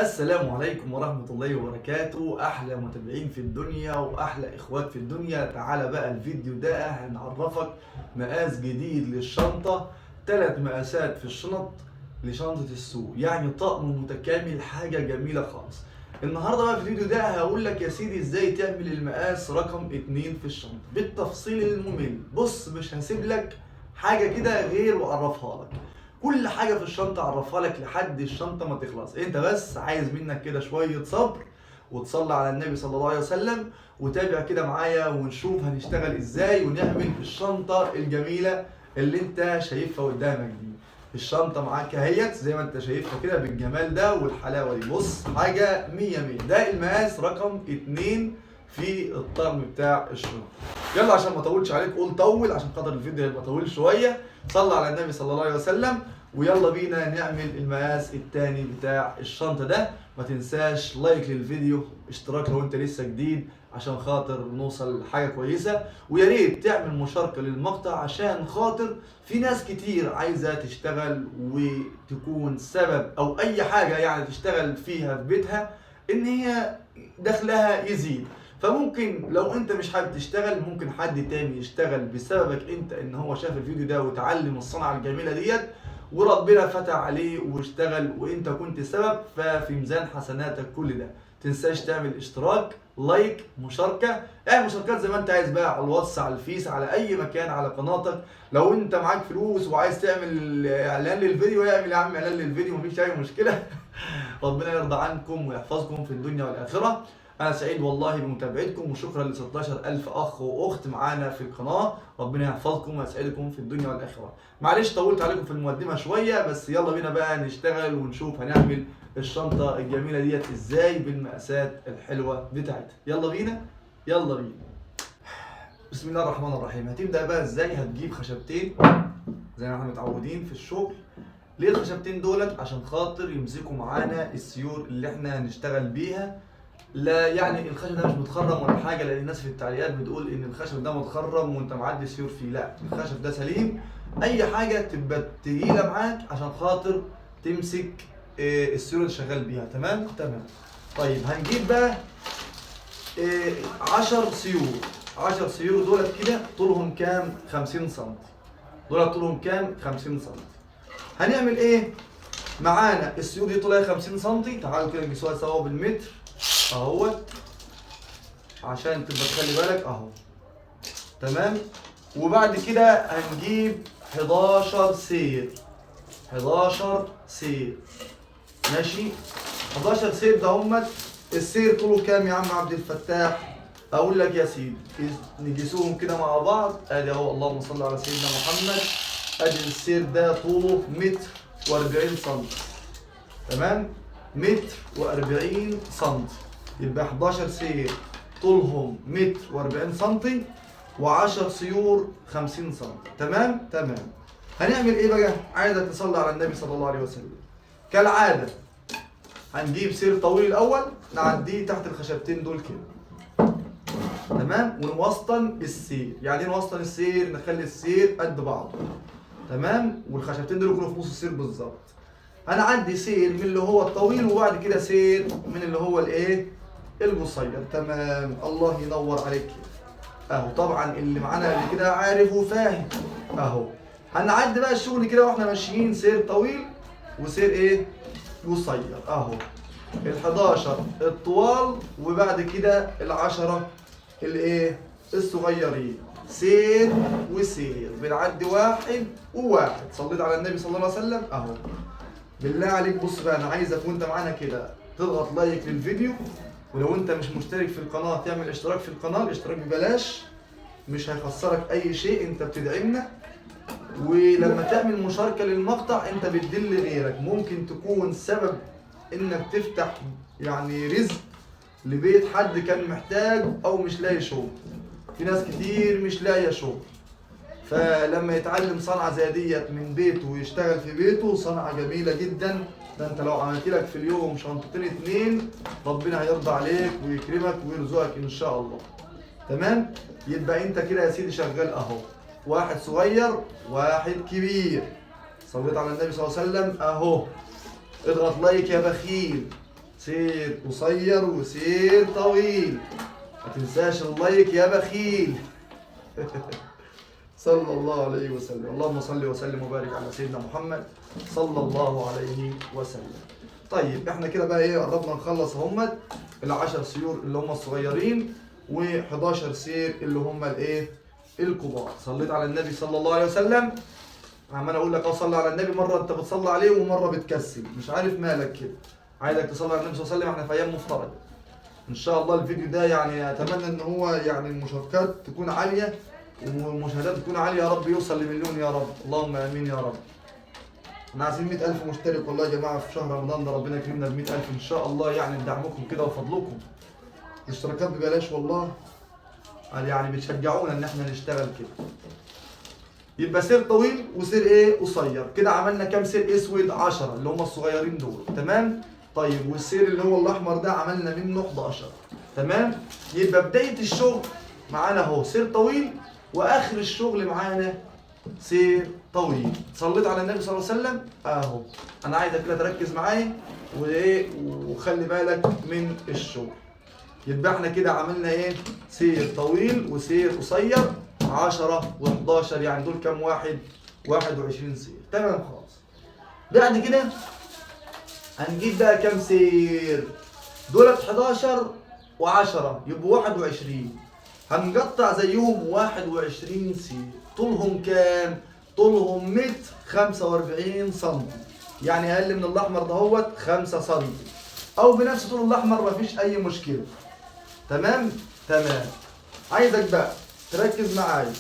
السلام عليكم ورحمة الله وبركاته. أحلى متابعين في الدنيا وأحلى إخوات في الدنيا. تعالى بقى الفيديو ده هنعرفك مقاس جديد للشنطة. 3 مقاسات في الشنط لشنطة السوق، يعني طقم متكامل، حاجة جميلة خالص. النهاردة بقى في الفيديو ده هقول لك يا سيدي ازاي تعمل المقاس رقم 2 في الشنطة بالتفصيل الممل. بص، مش هسيب لك حاجة كده غير وأعرفها لك. كل حاجه في الشنطه اعرفها لك لحد الشنطه ما تخلص. انت بس عايز منك كده شويه صبر وتصلي على النبي صلى الله عليه وسلم وتابع كده معايا ونشوف هنشتغل ازاي ونعمل الشنطه الجميله اللي انت شايفها قدامك دي. الشنطه معاك اهيت زي ما انت شايفها كده بالجمال ده والحلاوه دي. بص، حاجه 100 100. ده المقاس رقم 2 في الطقم بتاع الشنطه. يلا عشان ما اطولش عليك، قول طول عشان خاطر الفيديو هيبقى طويل شويه. صلى على النبي صلى الله عليه وسلم ويلا بينا نعمل المقاس التاني بتاع الشنطه ده. ما تنساش لايك للفيديو، اشتراك لو انت لسه جديد عشان خاطر نوصل لحاجه كويسه، ويا ريت تعمل مشاركه للمقطع عشان خاطر في ناس كتير عايزه تشتغل وتكون سبب او اي حاجه يعني تشتغل فيها في بيتها ان هي دخلها يزيد. فممكن لو انت مش حابب تشتغل ممكن حد تاني يشتغل بسببك انت، ان هو شاف الفيديو ده وتعلم الصنعة الجميلة ديت وربنا فتح عليه واشتغل وانت كنت سبب، ففي ميزان حسناتك كل ده. تنساش تعمل اشتراك، لايك، مشاركة. اعمل مشاركات زي ما انت عايز بقى، على الواتس، على الفيس، على اي مكان على قناتك. لو انت معاك فلوس وعايز تعمل اعلان للفيديو اعمل يا عم اعلان للفيديو، مفيش اي مشكلة. ربنا يرضى عنكم ويحفظكم في الدنيا والآخرة. أنا سعيد والله بمتابعتكم، وشكرا ل 16,000 أخ وأخت معانا في القناة. ربنا يحفظكم ويسعدكم في الدنيا والآخرة. معلش طولت عليكم في المقدمة شوية، بس يلا بينا بقى نشتغل ونشوف هنعمل الشنطة الجميلة ديت ازاي بالمقاسات الحلوة بتاعتها. يلا بينا يلا بينا. بسم الله الرحمن الرحيم. هتبدأ بقى ازاي؟ هتجيب خشبتين زي ما احنا متعودين في الشغل. ليه الخشبتين دولت؟ عشان خاطر يمسكوا معانا السيور اللي احنا هنشتغل بيها. لا يعني الخشب ده مش متخرم ولا حاجه، لان الناس في التعليقات بتقول ان الخشب ده متخرم وانت معدي سيور فيه. لا، الخشب ده سليم. اي حاجه تبقى تقيله معاك عشان خاطر تمسك السيور اللي شغال بيها. تمام تمام. طيب هنجيب بقى 10 سيور. 10 سيور دولت كده طولهم كام؟ 50 سم. دولت طولهم كام؟ 50 سم. هنعمل ايه؟ معانا السيور دي طولها 50 سم. تعالوا كده نقيسوها سوا بالمتر اهوت عشان تبقى تخلي بالك اهو. تمام. وبعد كده هنجيب 11 سير. 11 سير ماشي. 11 سير ده همت. السير طوله كام يا عم عبد الفتاح؟ اقول لك يا سيدي، نقيسوهم كده مع بعض. ادي اهو، اللهم صل على سيدنا محمد. ادي السير ده طوله متر و40 سم. تمام، متر و40 سم. يبقى 11 سير طولهم متر و40 سم و10 سيور 50 سم. تمام تمام. هنعمل ايه بقى؟ عايزك تصلي على النبي صلى الله عليه وسلم. كالعاده هنجيب سير طويل الاول نعديه تحت الخشبتين دول كده. تمام. ونوسطن السير. يعني ايه نوسطن السير؟ نخلي السير قد بعضه. تمام. والخشبتين دول يكونوا في نص السير بالظبط. هنعدي سير من اللي هو الطويل وبعد كده سير من اللي هو الايه؟ القصير. تمام، الله ينور عليك. اهو طبعا اللي معانا اللي كده عارف وفاهم اهو. هنعدي بقى الشغل كده واحنا ماشيين، سير طويل وسير ايه؟ قصير اهو. ال11 الطوال وبعد كده ال10 الايه؟ الصغيرين. سير وسير، بنعدي واحد وواحد. صليت على النبي صلى الله عليه وسلم اهو. بالله عليك بص بقى، انا عايزك وانت معانا كده تضغط لايك للفيديو، ولو انت مش مشترك في القناه تعمل اشتراك في القناه. الاشتراك ببلاش، مش هيخسرك اي شيء، انت بتدعمنا. ولما تعمل مشاركه للمقطع انت بتدل غيرك، ممكن تكون سبب انك تفتح يعني رزق لبيت حد كان محتاج او مش لاقي شغل. في ناس كتير مش لاقيه شغل، فلما يتعلم صنعة زي ديت من بيته ويشتغل في بيته صنعة جميلة جدا. ده انت لو عملت لك في اليوم شنطتين 2 ربنا هيرضى عليك ويكرمك ويرزقك ان شاء الله. تمام. يبقى انت كده يا سيدي شغال اهو، واحد صغير واحد كبير. صليت على النبي صلى الله عليه وسلم اهو. اضغط لايك يا بخيل. سير قصير وسير طويل. ما تنساش اللايك يا بخيل. صلى الله عليه وسلم. اللهم صل وسلم وبارك على سيدنا محمد صلى الله عليه وسلم. طيب احنا كده بقى ايه، قربنا نخلص اهمت ال10 سيور اللي هم الصغيرين و11 سير اللي هم الايه الكبار. صليت على النبي صلى الله عليه وسلم. عمال اقول لك صلي على النبي، مره انت بتصلي عليه ومره بتكسل، مش عارف مالك كده. عايزك تصلي على النبي صلى الله عليه وسلم. احنا في ايام مفترجه ان شاء الله. الفيديو ده يعني اتمنى ان هو يعني المشاركات تكون عاليه والمشاهدات تكون عاليه، يا رب يوصل لمليون يا رب، اللهم امين يا رب. احنا عايزين 100,000 مشترك والله يا جماعه في شهر رمضان ده، ربنا يكرمنا ب 100,000 ان شاء الله، يعني بدعمكم كده وفضلكم. الاشتراكات ببلاش والله، يعني بتشجعونا ان احنا نشتغل كده. يبقى سير طويل وسير ايه قصير. كده عملنا كام سير اسود؟ 10 اللي هم الصغيرين دول، تمام. طيب والسير اللي هو الاحمر ده عملنا منه 11، تمام. يبقى بدايه الشغل معانا اهو سير طويل، واخر الشغل معانا سير طويل. صليت على النبي صلى الله عليه وسلم اهو. انا عايزك كده تركز معايا وايه وخلي بالك من الشغل. يبقى احنا كده عملنا ايه؟ سير طويل وسير قصير 10 و11، يعني دول كام واحد؟ 21 سير، تمام خلاص. بعد كده هنجيب بقى كام سير؟ دولت 11 و10 يبقوا 21. هنقطع زيهم 21 سير. طولهم كام؟ طولهم متر 45 سم، يعني اقل من الاحمر دهوت 5 سم، او بنفس طول الاحمر مفيش اي مشكله، تمام. تمام. عايزك بقى تركز معايا،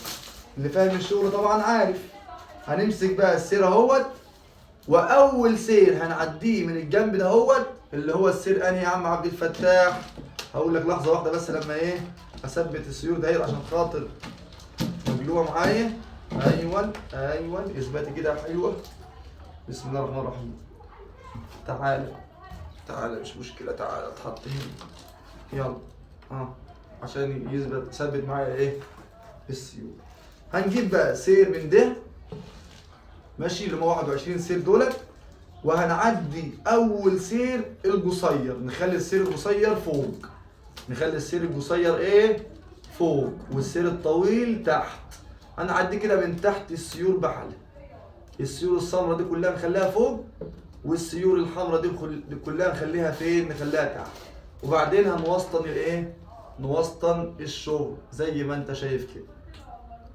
اللي فاهم الشغل طبعا عارف. هنمسك بقى السير اهوت، واول سير هنعديه من الجنب دهوت اللي هو السير انهي يا عم عبد الفتاح؟ هقول لك لحظه واحده بس لما ايه اثبت السيور داير عشان خاطر مجلوه معايا. ايوه ايوه، اثباتي كده حلوه. بسم الله الرحمن الرحيم. تعالى تعالى، مش مشكله، تعالى اتحط هنا، يلا عشان يثبت ثبت معايا ايه السيور. هنجيب بقى سير من ده ماشي، اللي هم 21 سير دولت، وهنعدي اول سير القصير، نخلي السير القصير فوق، نخلي السير القصير ايه فوق والسير الطويل تحت. هنعدي كده من تحت السيور بحالها. السيور السمراء دي كلها نخليها فوق، والسيور الحمراء دي كلها نخليها فين؟ نخليها تحت. وبعدين هنوسطن الايه؟ نوسطن الشغل زي ما انت شايف كده،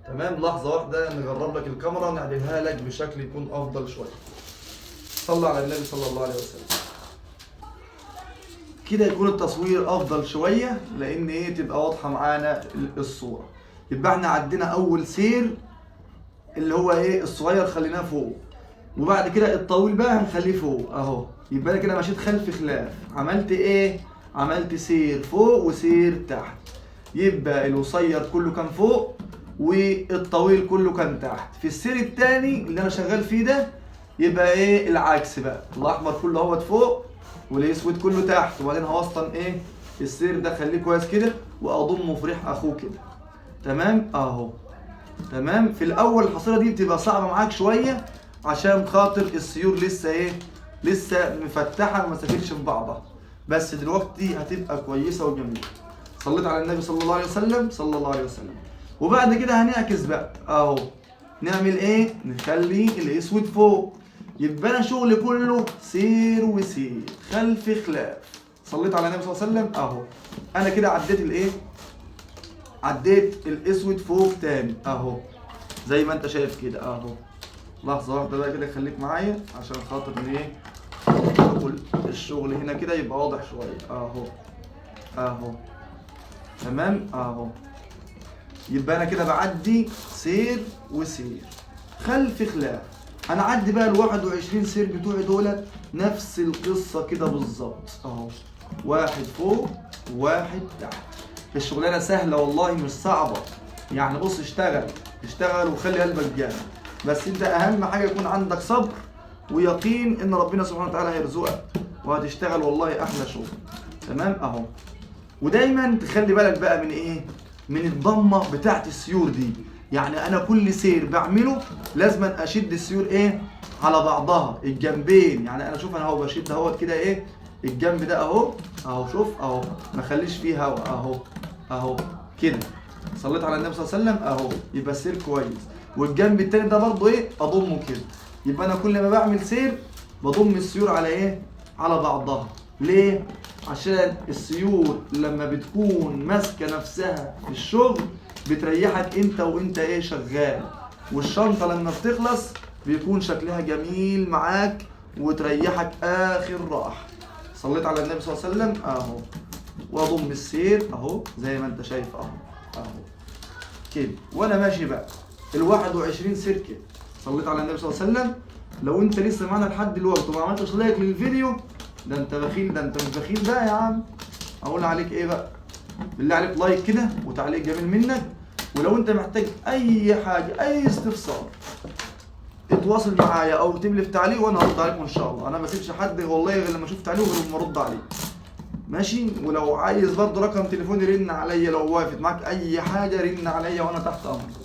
تمام. لحظه واحده نجرب لك الكاميرا ونعدلها لك بشكل يكون افضل شويه. صلى على النبي صلى الله عليه وسلم. كده يكون التصوير افضل شويه، لان ايه تبقى واضحه معانا الصوره. يبقى احنا عدينا اول سير اللي هو ايه الصغير خليناه فوق، وبعد كده الطويل بقى هنخليه فوق اهو. يبقى انا كده مشيت خلف خلاف، عملت ايه؟ عملت سير فوق وسير تحت. يبقى القصير كله كان فوق والطويل كله كان تحت. في السير الثاني اللي انا شغال فيه ده يبقى ايه العكس بقى، الاحمر كله اهوت فوق والاسود كله تحت. وبعدين هوسطن ايه السير ده، خليه كويس كده واضمه في ريح اخوه كده، تمام اهو. تمام. في الاول الحصيره دي بتبقى صعبه معاك شويه عشان خاطر السيور لسه ايه لسه مفتحه وما سافرش في بعضها، بس دلوقتي هتبقى كويسه وجميله. صليت على النبي صلى الله عليه وسلم صلى الله عليه وسلم. وبعد كده هنعكس بقى اهو. نعمل ايه؟ نخلي الاسود فوق. يبقى انا شغلي كله سير وسير خلف خلاف. صليت على النبي صلى الله عليه وسلم اهو. انا كده عديت الايه؟ عديت الاسود فوق تاني اهو زي ما انت شايف كده اهو. لحظه واحده بقى كده خليك معايا عشان خاطر ايه الشغل هنا كده يبقى واضح شويه اهو اهو، تمام اهو. يبقى انا كده بعدي سير وسير خلف خلاف. هنعدي بقى ال 21 سير بتوعي دولت نفس القصه كده بالظبط اهو، واحد فوق وواحد تحت. الشغلانه سهله والله مش صعبه، يعني بص اشتغل اشتغل وخلي قلبك جامد، بس انت اهم حاجه يكون عندك صبر ويقين ان ربنا سبحانه وتعالى هيرزقك وهتشتغل والله احلى شغل، تمام اهو. ودايما تخلي بالك بقى من ايه؟ من الضمه بتاعت السيور دي. يعني انا كل سير بعمله لازم اشد السيور ايه على بعضها الجنبين. يعني انا شوف انا اهو بشد اهوت كده ايه الجنب ده اهو شوف اهو، ما خليش فيه هوا اهو كده. صليت على النبي صلى الله عليه وسلم اهو، يبقى السير كويس. والجنب التاني ده برضه اضمه كده. يبقى انا كل ما بعمل سير بضم السيور على على بعضها. ليه؟ عشان السيور لما بتكون ماسكه نفسها في الشغل بتريحك انت وانت شغال، والشنطه لما بتخلص بيكون شكلها جميل معاك وتريحك اخر راحه. صليت على النبي صلى الله عليه وسلم اهو، واضم السير اهو زي ما انت شايف اهو كده. وانا ماشي بقى ال21 سير كده. صليت على النبي صلى الله عليه وسلم. لو انت لسه معانا لحد دلوقتي وما عملتش لايك للفيديو ده انت بخيل، ده انت مش بخيل بقى يا عم. اقول عليك بقى، بالله عليك لايك كده وتعليق جميل منك. ولو انت محتاج اي حاجه اي استفسار اتواصل معايا او اكتب لي في تعليق وانا هرد عليكم ان شاء الله. انا ما بسيبش حد والله غير لما اشوف تعليق وغير لما ارد عليه. ماشي؟ ولو عايز برضه رقم تليفوني رن عليا، لو وقفت معاك اي حاجه رن عليا وانا تحت امرك.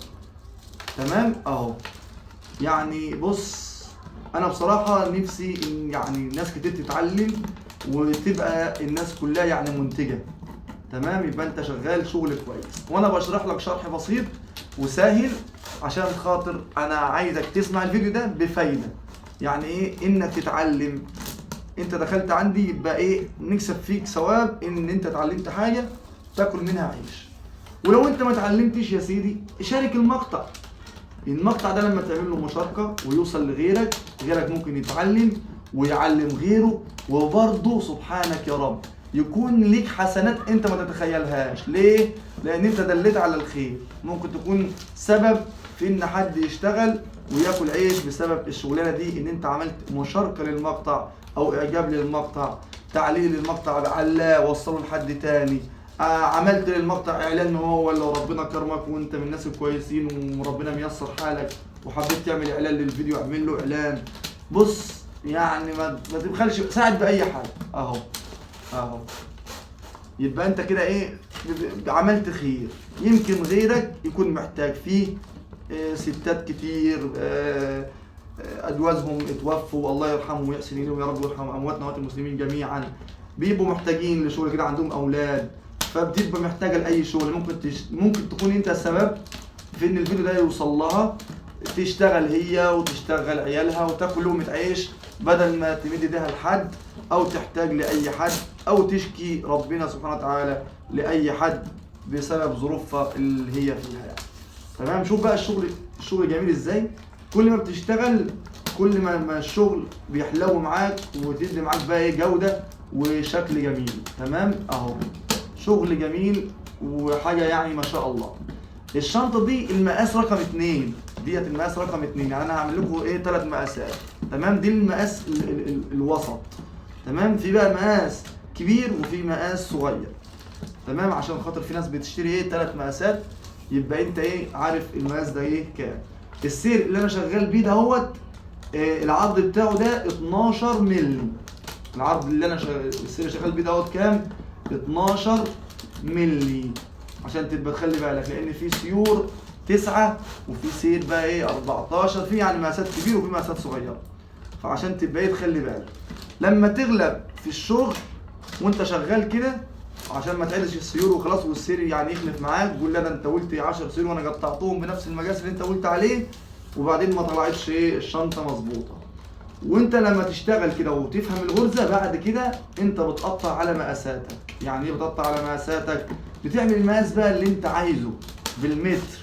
تمام اهو. يعني بص، انا بصراحه نفسي ان يعني ناس كتير تتعلم وتبقى الناس كلها منتجه. تمام؟ يبقى انت شغال شغل كويس، وانا بشرح لك شرح بسيط وسهل عشان خاطر انا عايزك تسمع الفيديو ده بفايده. يعني انك تتعلم. انت دخلت عندي يبقى نكسب فيك ثواب ان انت اتعلمت حاجه تاكل منها عيش. ولو انت ما اتعلمتش يا سيدي شارك المقطع. المقطع ده لما تعمل له مشاركه ويوصل لغيرك، غيرك ممكن يتعلم ويعلم غيره، وبرضه سبحانك يا رب يكون ليك حسنات انت ما تتخيلهاش. ليه؟ لان انت دليت على الخير. ممكن تكون سبب في ان حد يشتغل وياكل عيش بسبب الشغلانه دي، ان انت عملت مشاركه للمقطع او اعجاب للمقطع، تعليق للمقطع علاه وصله لحد تاني، عملت للمقطع اعلان هو لو ربنا كرمك وانت من الناس الكويسين وربنا ميسر حالك وحبيت تعمل اعلان للفيديو اعمل له اعلان. بص يعني ما تبخلش، ساعد باي حاجه اهو. يبقى انت كده عملت خير. يمكن غيرك يكون محتاج فيه. ستات كتير ازواجهم اتوفوا، الله يرحمهم ويحسن اليهم يا رب، ويرحم امواتنا واموات المسلمين جميعا. بيبقوا محتاجين لشغل كده، عندهم اولاد فبتبقى محتاجه لاي شغل. ممكن تكون انت السبب في ان الفيديو ده يوصل لها، تشتغل هي وتشتغل عيالها وتاكل لقمه عيش بدل ما تمد ايديها لحد او تحتاج لاي حد او تشكي ربنا سبحانه وتعالى لاي حد بسبب ظروفها اللي هي فيها تمام؟ شوف بقى الشغل جميل ازاي. كل ما بتشتغل كل ما الشغل بيحلو معاك وتدي معاك بقى جوده وشكل جميل. تمام اهو، شغل جميل وحاجه ما شاء الله. الشنطه دي المقاس رقم 2 ديت، المقاس رقم 2. يعني انا هعمل لكم 3 مقاسات. تمام؟ دي المقاس الوسط. تمام؟ في بقى مقاس كبير وفي مقاس صغير. تمام؟ عشان خاطر في ناس بتشتري 3 مقاسات، يبقى انت عارف المقاس ده كام. السير اللي انا شغال بيه دهوت العرض بتاعه ده 12 مللي. العرض اللي انا السير اللي شغال بيه دهوت كام؟ 12 مللي. عشان تبقى تخلي بالك، لان في سيور 9 وفي سير بقى 14. في مقاسات كبيره وفي مقاسات صغيره، فعشان تبقى تخلي بالك لما تغلب في الشغل وانت شغال كده، عشان ما تعدش السيور وخلاص والسير يخلف معاك. قول لا ده انت قلت 10 سير وانا قطعتهم بنفس المقاس اللي انت قلت عليه وبعدين ما طلعتش الشنطه مظبوطه. وانت لما تشتغل كده وتفهم الغرزه بعد كده انت بتقطع على مقاساتك. يعني ايه بتقطع على مقاساتك؟ بتعمل المقاس بقى اللي انت عايزه بالمتر،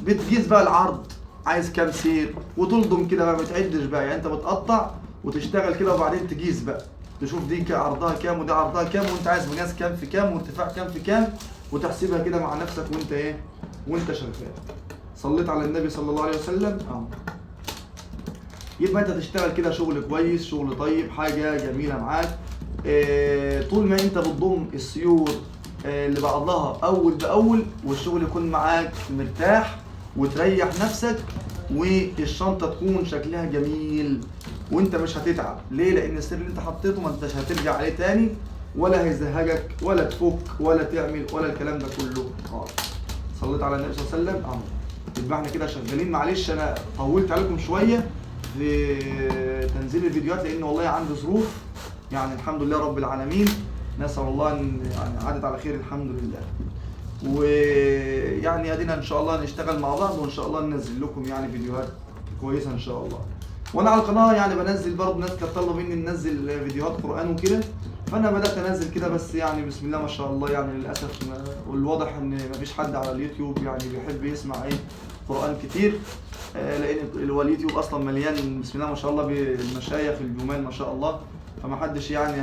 بتقيس بقى العرض عايز كام سير وتلضم كده بقى، ما تعدش بقى. انت بتقطع وتشتغل كده وبعدين تقيس بقى، تشوف دي عرضها كام ودي عرضها كام وانت عايز مقاس كام في كام وارتفاع كام في كام، وتحسبها كده مع نفسك وانت شغال. صليت على النبي صلى الله عليه وسلم يبقى انت تشتغل كده شغل كويس، شغل طيب، حاجه جميله معاك. طول ما انت بتضم السيور لبعضها اول باول والشغل يكون معاك مرتاح وتريح نفسك والشنطه تكون شكلها جميل وانت مش هتتعب. ليه؟ لان السير اللي انت حطيته ما انتش هترجع عليه تاني ولا هيزهقك ولا تفك ولا تعمل ولا الكلام ده كله خالص. صليت على النبي صلى الله عليه وسلم يبقى احنا كده شغالين. معلش انا طولت عليكم شويه في تنزيل الفيديوهات لان والله عندي ظروف يعني الحمد لله رب العالمين. نسأل الله ان يعني عادت على خير الحمد لله. ويعني ادينا ان شاء الله نشتغل مع بعض، وان شاء الله ننزل لكم يعني فيديوهات كويسه ان شاء الله. وانا على القناه يعني بنزل برضه، ناس كانت طالبه مني ننزل فيديوهات قران وكده، فانا بدات انزل كده. بس يعني بسم الله ما شاء الله يعني للاسف والواضح ان مفيش حد على اليوتيوب يعني بيحب يسمع ايه قران كتير، لان هو اليوتيوب اصلا مليان بسم الله ما شاء الله بالمشايخ الجمال ما شاء الله، فما حدش يعني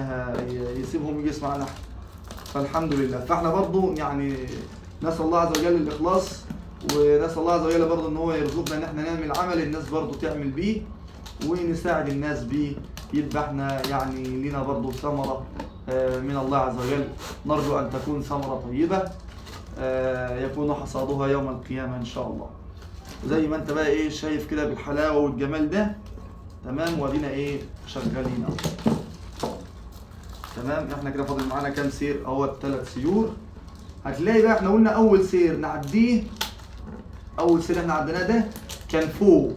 يسيبهم يجي يسمعنا. فالحمد لله. فاحنا برضو يعني نسال الله عز وجل الاخلاص، ونسال الله عز وجل برضو ان هو يرزقنا ان احنا نعمل عمل الناس برضو تعمل بيه، ونساعد الناس بيه، يبقى احنا يعني لنا برضو ثمره من الله عز وجل، نرجو ان تكون ثمره طيبه يكون حصادها يوم القيامه ان شاء الله. زي ما انت بقى ايه شايف كده بالحلاوه والجمال ده، تمام. وادينا ايه شغالين اهو، تمام. احنا كده فاضل معانا كام سير اهو؟ 3 سيور. هتلاقي بقى احنا قلنا اول سير نعديه، اول سير احنا عديناه ده كان فوق،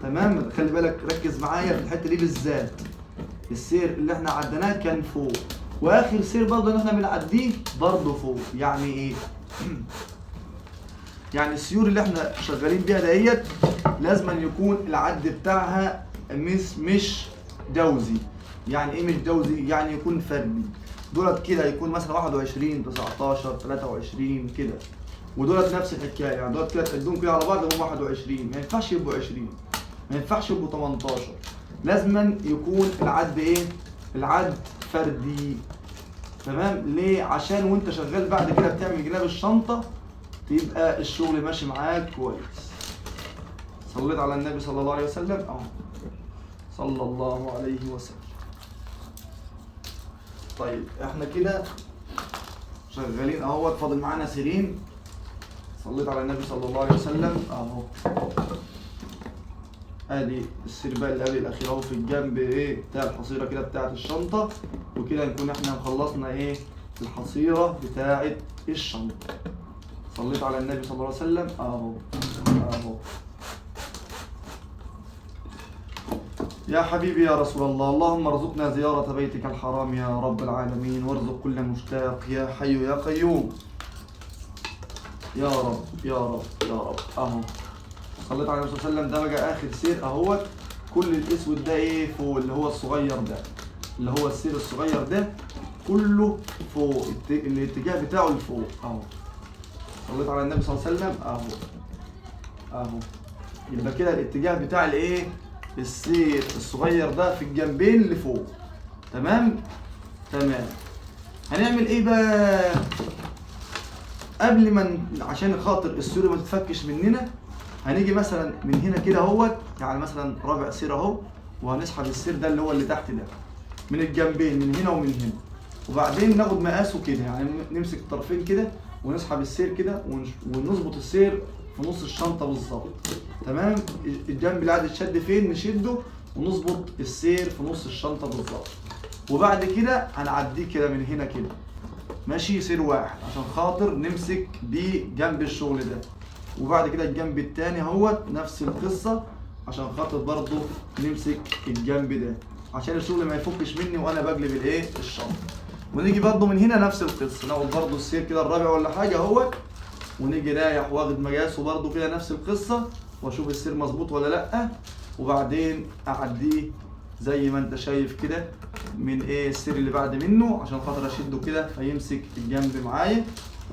تمام. خلي بالك ركز معايا في الحته دي بالذات، السير اللي احنا عديناه كان فوق، واخر سير برضه اللي احنا بنعديه برضه فوق. يعني ايه؟ يعني السيور اللي احنا شغالين بيها ديت لازم أن يكون العد بتاعها مش دوزي. يعني ايه مش دوزي؟ يعني يكون فردي. دولت كده يكون مثلا 21 19 23 كده، ودولت نفس الحكايه. يعني دولت كده تقدمهم كده على بعض يبقوا 21، ما ينفعش يبقوا 20، ما ينفعش يبقوا 18. لازما يكون العد ايه؟ العد فردي، تمام. ليه؟ عشان وانت شغال بعد كده بتعمل جناب الشنطه تبقى الشغل ماشي معاك كويس. صليت على النبي صلى الله عليه وسلم اهو، صلى الله عليه وسلم. طيب احنا كده شغالين اهوت، فاضل معانا سيرين. صليت على النبي صلى الله عليه وسلم اهو. ادي السير بقى اللي قبل الاخير اهو في الجنب ايه بتاع الحصيره كده بتاعت الشنطه، وكده نكون احنا خلصنا ايه الحصيره بتاعت الشنطه. صليت على النبي صلى الله عليه وسلم اهو اهو. يا حبيبي يا رسول الله، اللهم ارزقنا زيارة بيتك الحرام يا رب العالمين، وارزق كل مشتاق يا حي يا قيوم يا رب يا رب يا رب اهو. صليت على النبي صلى الله عليه وسلم. ده بقى اخر سير اهوت. كل الاسود ده ايه فوق، اللي هو الصغير ده، اللي هو السير الصغير ده كله فوق، الاتجاه بتاعه لفوق اهو. صليت على النبي صلى الله عليه وسلم اهو اهو. يبقى كده الاتجاه بتاع الايه السير الصغير ده في الجنبين لفوق، تمام تمام. هنعمل ايه بقى قبل ما عشان خاطر السير ما تتفكش مننا؟ هنيجي مثلا من هنا كده اهوت، يعني مثلا رابع سير اهو، وهنسحب السير ده اللي هو اللي تحت ده من الجنبين، من هنا ومن هنا، وبعدين ناخد مقاسه كده، يعني نمسك الطرفين كده ونسحب السير كده ونظبط السير في نص الشنطه بالظبط، تمام. الجنب اللي قاعد يتشد فين نشده، ونظبط السير في نص الشنطه بالظبط. وبعد كده هنعديه كده من هنا كده ماشي، سير واحد عشان خاطر نمسك بيه جنب الشغل ده. وبعد كده الجنب التاني اهوت نفس القصه عشان خاطر برضه نمسك الجنب ده عشان الشغل ما يفكش مني وانا بقلب الايه الشنطه. ونيجي برضه من هنا نفس القصه، ناخد برضه السير كده الرابع ولا حاجه اهوت، ونيجي رايح واخد مقاسه برضه كده نفس القصه، واشوف السير مظبوط ولا لا، وبعدين اعديه زي ما انت شايف كده من ايه السير اللي بعد منه عشان خاطر اشده كده فيمسك الجنب معايا،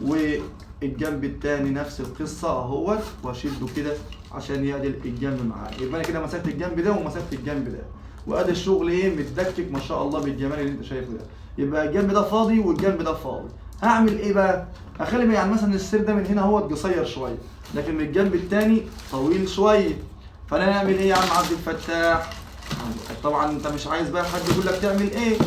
والجنب التاني نفس القصه اهوت واشده كده عشان يعدل الجنب معايا. يبقى انا كده مسكت الجنب ده ومسكت الجنب ده، وادي الشغل ايه متدكك ما شاء الله بالجمال اللي انت شايفه ده. يبقى الجنب ده فاضي والجنب ده فاضي. هعمل ايه بقى؟ اخلي يعني مثلا السير ده من هنا اهوت قصير شويه، لكن من الجنب التاني طويل شويه. فانا نعمل ايه يا عم عبد الفتاح؟ طبعا انت مش عايز بقى حد يقول لك تعمل ايه،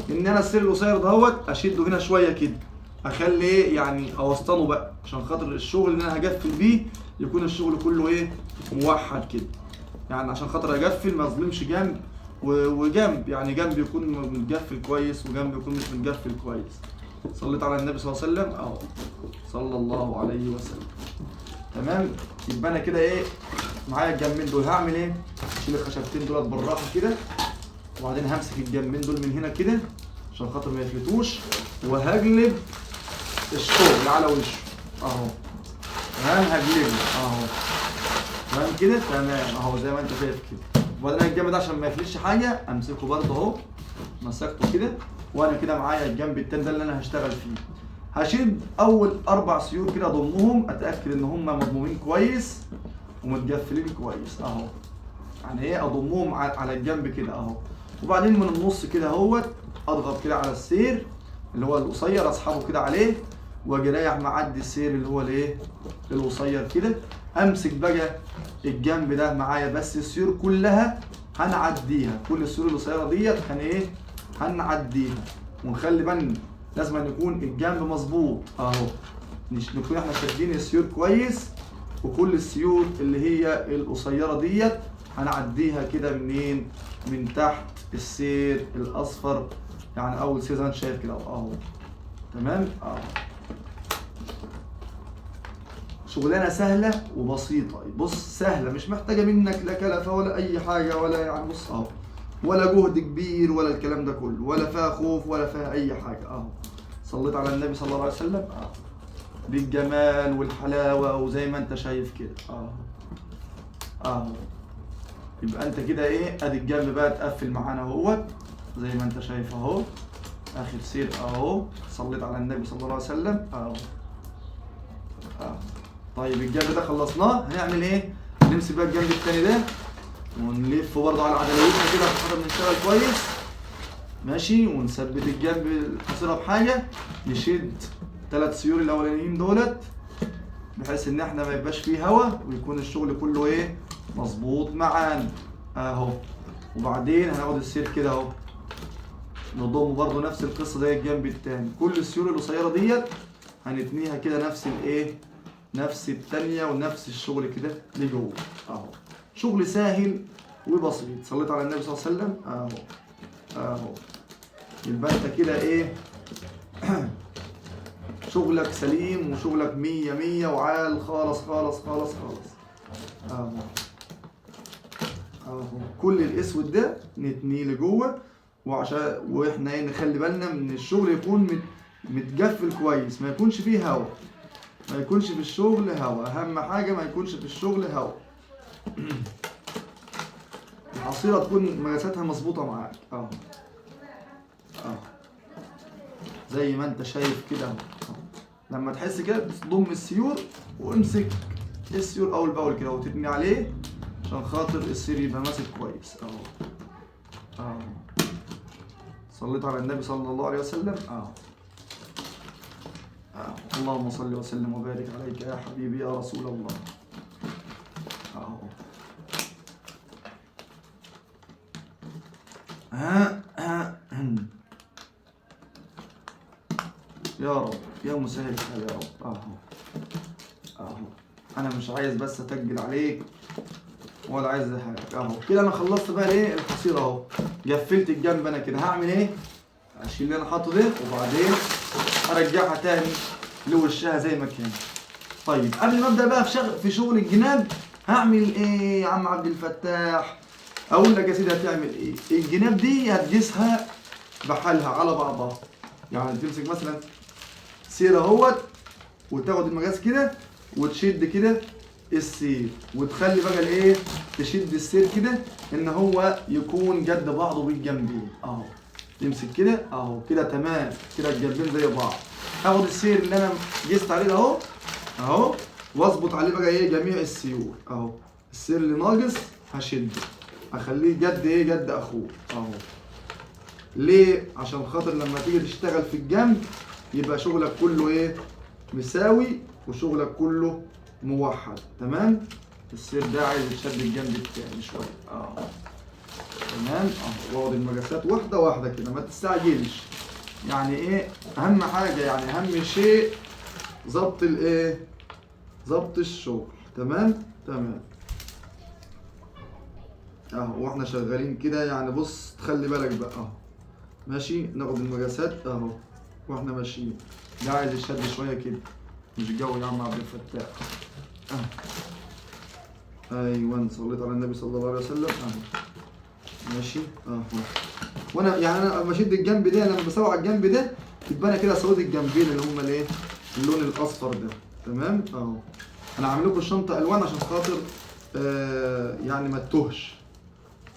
ان انا السير القصير دهوت اشده هنا شويه كده، اخلي ايه يعني اوسطنه بقى عشان خاطر الشغل اللي انا هقفل بيه يكون الشغل كله ايه موحد كده، يعني عشان خاطر اقفل ما اظلمش جنب وجنب، يعني جنب يكون متقفل كويس وجنب يكون مش متقفل كويس. صليت على النبي صلى الله عليه وسلم اهو، صلى الله عليه وسلم، تمام. يبقى انا كده ايه معايا الجنبين دول. هعمل ايه؟ اشيل الخشبتين دول بالراحه كده وبعدين همسك الجنبين دول من هنا كده عشان خاطر ما يفلتوش، وهجلب الشغل على وشه اهو. تمام، هجلبه اهو. تمام كده، تمام اهو زي ما انت شايف كده. وبعدين الجنب ده عشان ما يفلتش حاجه امسكه برضه اهو، مسكته كده. وانا كده معايا الجنب التاني ده اللي انا هشتغل فيه. هشيل اول 4 سيور كده اضمهم، اتاكد ان هم مضمومين كويس ومتقفلين كويس اهو. يعني ايه، اضمهم على الجنب كده اهو. وبعدين من النص كده اهوت اضغط كده على السير اللي هو القصير، اسحبه كده عليه واجي رايح معدي السير اللي هو الايه القصير كده. امسك بقى الجنب ده معايا، بس السيور كلها هنعديها، كل السيور القصيره ديت هنعديها. ونخلي بالنا لازم أن يكون الجنب مظبوط اهو، نكون احنا شادين السيور كويس. وكل السيور اللي هي القصيره ديت هنعديها كده منين؟ من تحت السير الاصفر، يعني اول سير زي ما انت شايف كده اهو. تمام اهو. شغلانه سهله وبسيطه، بص سهله، مش محتاجه منك لا كلفه ولا اي حاجه، ولا يعني بص اهو، ولا جهد كبير ولا الكلام ده كله، ولا فيها خوف ولا فيها اي حاجه اهو. صليت على النبي صلى الله عليه وسلم اهو، بالجمال والحلاوه وزي ما انت شايف كده اهو اهو. يبقى انت كده ايه، ادي الجنب بقى تقفل معانا اهوت زي ما انت شايف اهو. اخر سير اهو، صليت على النبي صلى الله عليه وسلم اهو اهو. طيب الجنب ده خلصناه، هنعمل ايه؟ نمسك بقى الجنب التاني ده ونلف برضه على عدلويتنا كده عشان خاطر نشتغل كويس ماشي. ونثبت الجنب الحصيره بحاجه، نشد 3 سيور الاولانيين دولت بحيث ان احنا ما يبقاش فيه هوا ويكون الشغل كله ايه مظبوط معانا اهو. وبعدين هناخد السير كده اهو، نضم برضه نفس القصه زي الجنب التاني. كل السيور القصيره ديت هنتنيها كده نفس الايه، نفس التانية ونفس الشغل كده لجوه اهو. شغل سهل وبسيط. صليت على النبي صلى الله عليه وسلم اهو اهو. يبقى انت كده ايه شغلك سليم وشغلك 100 100 وعال خالص خالص خالص خالص اهو اهو. كل الاسود ده نتنيه لجوه، واحنا ايه نخلي بالنا من الشغل يكون متقفل كويس، ما يكونش فيه هوا، ما يكونش في الشغل هوا. اهم حاجه ما يكونش في الشغل هوا. الحصيره تكون مقاساتها مظبوطه معاك اهو اهو زي ما انت شايف كده اهو. لما تحس كده تضم السيور وامسك السيور اول باول كده وتبني عليه عشان خاطر السير يبقى ماسك كويس اهو اهو. صليت على النبي صلى الله عليه وسلم اهو اهو. اللهم صل وسلم وبارك عليك يا حبيبي يا رسول الله اهو. يا رب يا مسهل الحال يا رب اهو اهو. انا مش عايز بس اتجل عليك ولا عايز حاجه اهو كده. انا خلصت بقى ايه الحصيره اهو، قفلت الجنب. انا كده هعمل ايه؟ اشيل اللي انا حاطه ده وبعدين ارجعها تاني لوشها زي ما كان. طيب قبل ما ابدا بقى في شغل الجناب هعمل ايه يا عم عبد الفتاح؟ اقول لك يا سيدي هتعمل ايه. الجناب دي هتقيسها بحالها على بعضها، يعني تمسك مثلا سير اهوت وتاخد المقاس كده وتشد كده السير، وتخلي بقى الايه تشد السير كده ان هو يكون قد بعضه بالجنبين اهو. تمسك كده اهو كده تمام كده الجنبين زي بعض. هاخد السير اللي انا قست عليه ده اهو اهو واظبط عليه بقى ايه جميع السيور اهو. السير اللي ناقص هشده اخليه قد ايه قد اخوه اهو. ليه؟ عشان خاطر لما تيجي تشتغل في الجنب يبقى شغلك كله ايه مساوي وشغلك كله موحد. تمام. السير ده عايز يتشد الجنب التاني شويه اه تمام اه. واخد المقاسات واحده واحده كده ما تستعجلش. يعني ايه اهم حاجه، يعني اهم شيء ظبط الايه ظبط الشغل. تمام تمام اهو. واحنا شغالين كده يعني بص تخلي بالك بقى اهو ماشي. ناخد المقاسات اهو واحنا ماشيين. ده عايز يشد شويه كده مش جو يا عم عبد الفتاح ايوه. صليت على النبي صلى الله عليه وسلم اهو ماشي اهو وانا يعني انا بشد الجنب ده، لما بسوي على الجنب ده يبقى انا كده سويت الجنبين اللي هم الايه؟ اللون الاصفر ده. تمام اهو. انا عامل لكم الشنطه الوان عشان خاطر يعني ما تتوهش.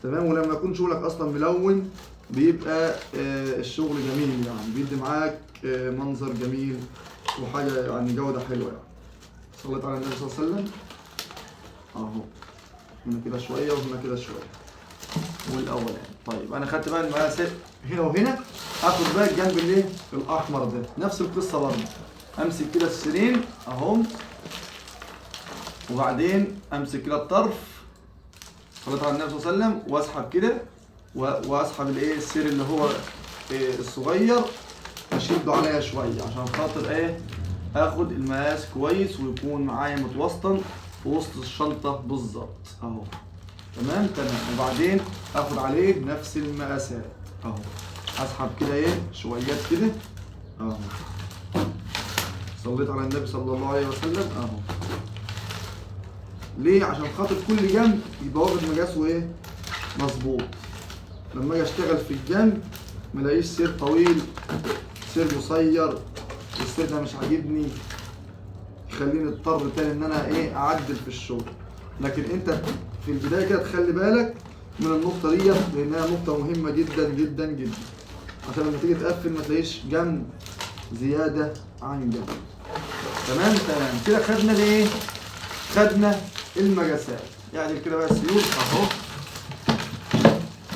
تمام. ولما يكون شغلك اصلا ملون بيبقى الشغل جميل، يعني بيدي معاك منظر جميل وحاجه يعني جوده حلوه يعني. صليت على النبي صلى الله عليه وسلم. اهو هنا كده شويه وهنا كده شويه والاول يعني. طيب انا خدت بقى المقاس هنا وهنا، اخد بقى الجنب الايه؟ الاحمر ده نفس القصه برضه. امسك كده السيرين اهم، وبعدين امسك كده الطرف، صليت على النبي صلى الله عليه وسلم، واسحب كده واسحب الايه؟ السير اللي هو الصغير، اشده عليا شويه عشان خاطر ايه؟ اخد المقاس كويس ويكون معايا متوسطن في وسط الشنطه بالظبط اهو. تمام. وبعدين اخد عليه نفس المقاسات اهو، اسحب كده ايه؟ شويات كده اهو. صليت على النبي صلى الله عليه وسلم اهو. ليه؟ عشان خاطر كل جنب يبقى واخد مقاسه ايه؟ مظبوط. لما اجي اشتغل في الجنب ملاقيش سير طويل، سير قصير، السير ده مش عاجبني، يخليني اضطر تاني ان انا ايه؟ اعدل في الشغل. لكن انت في البدايه كده تخلي بالك من النقطه ديت، لانها نقطه مهمه جدا جدا جدا، عشان لما تيجي تقفل ما تلاقيش جنب زياده عن جنب. تمام. كده خدنا الايه؟ خدنا المقاسات. يعني كده بقى السيول اهو.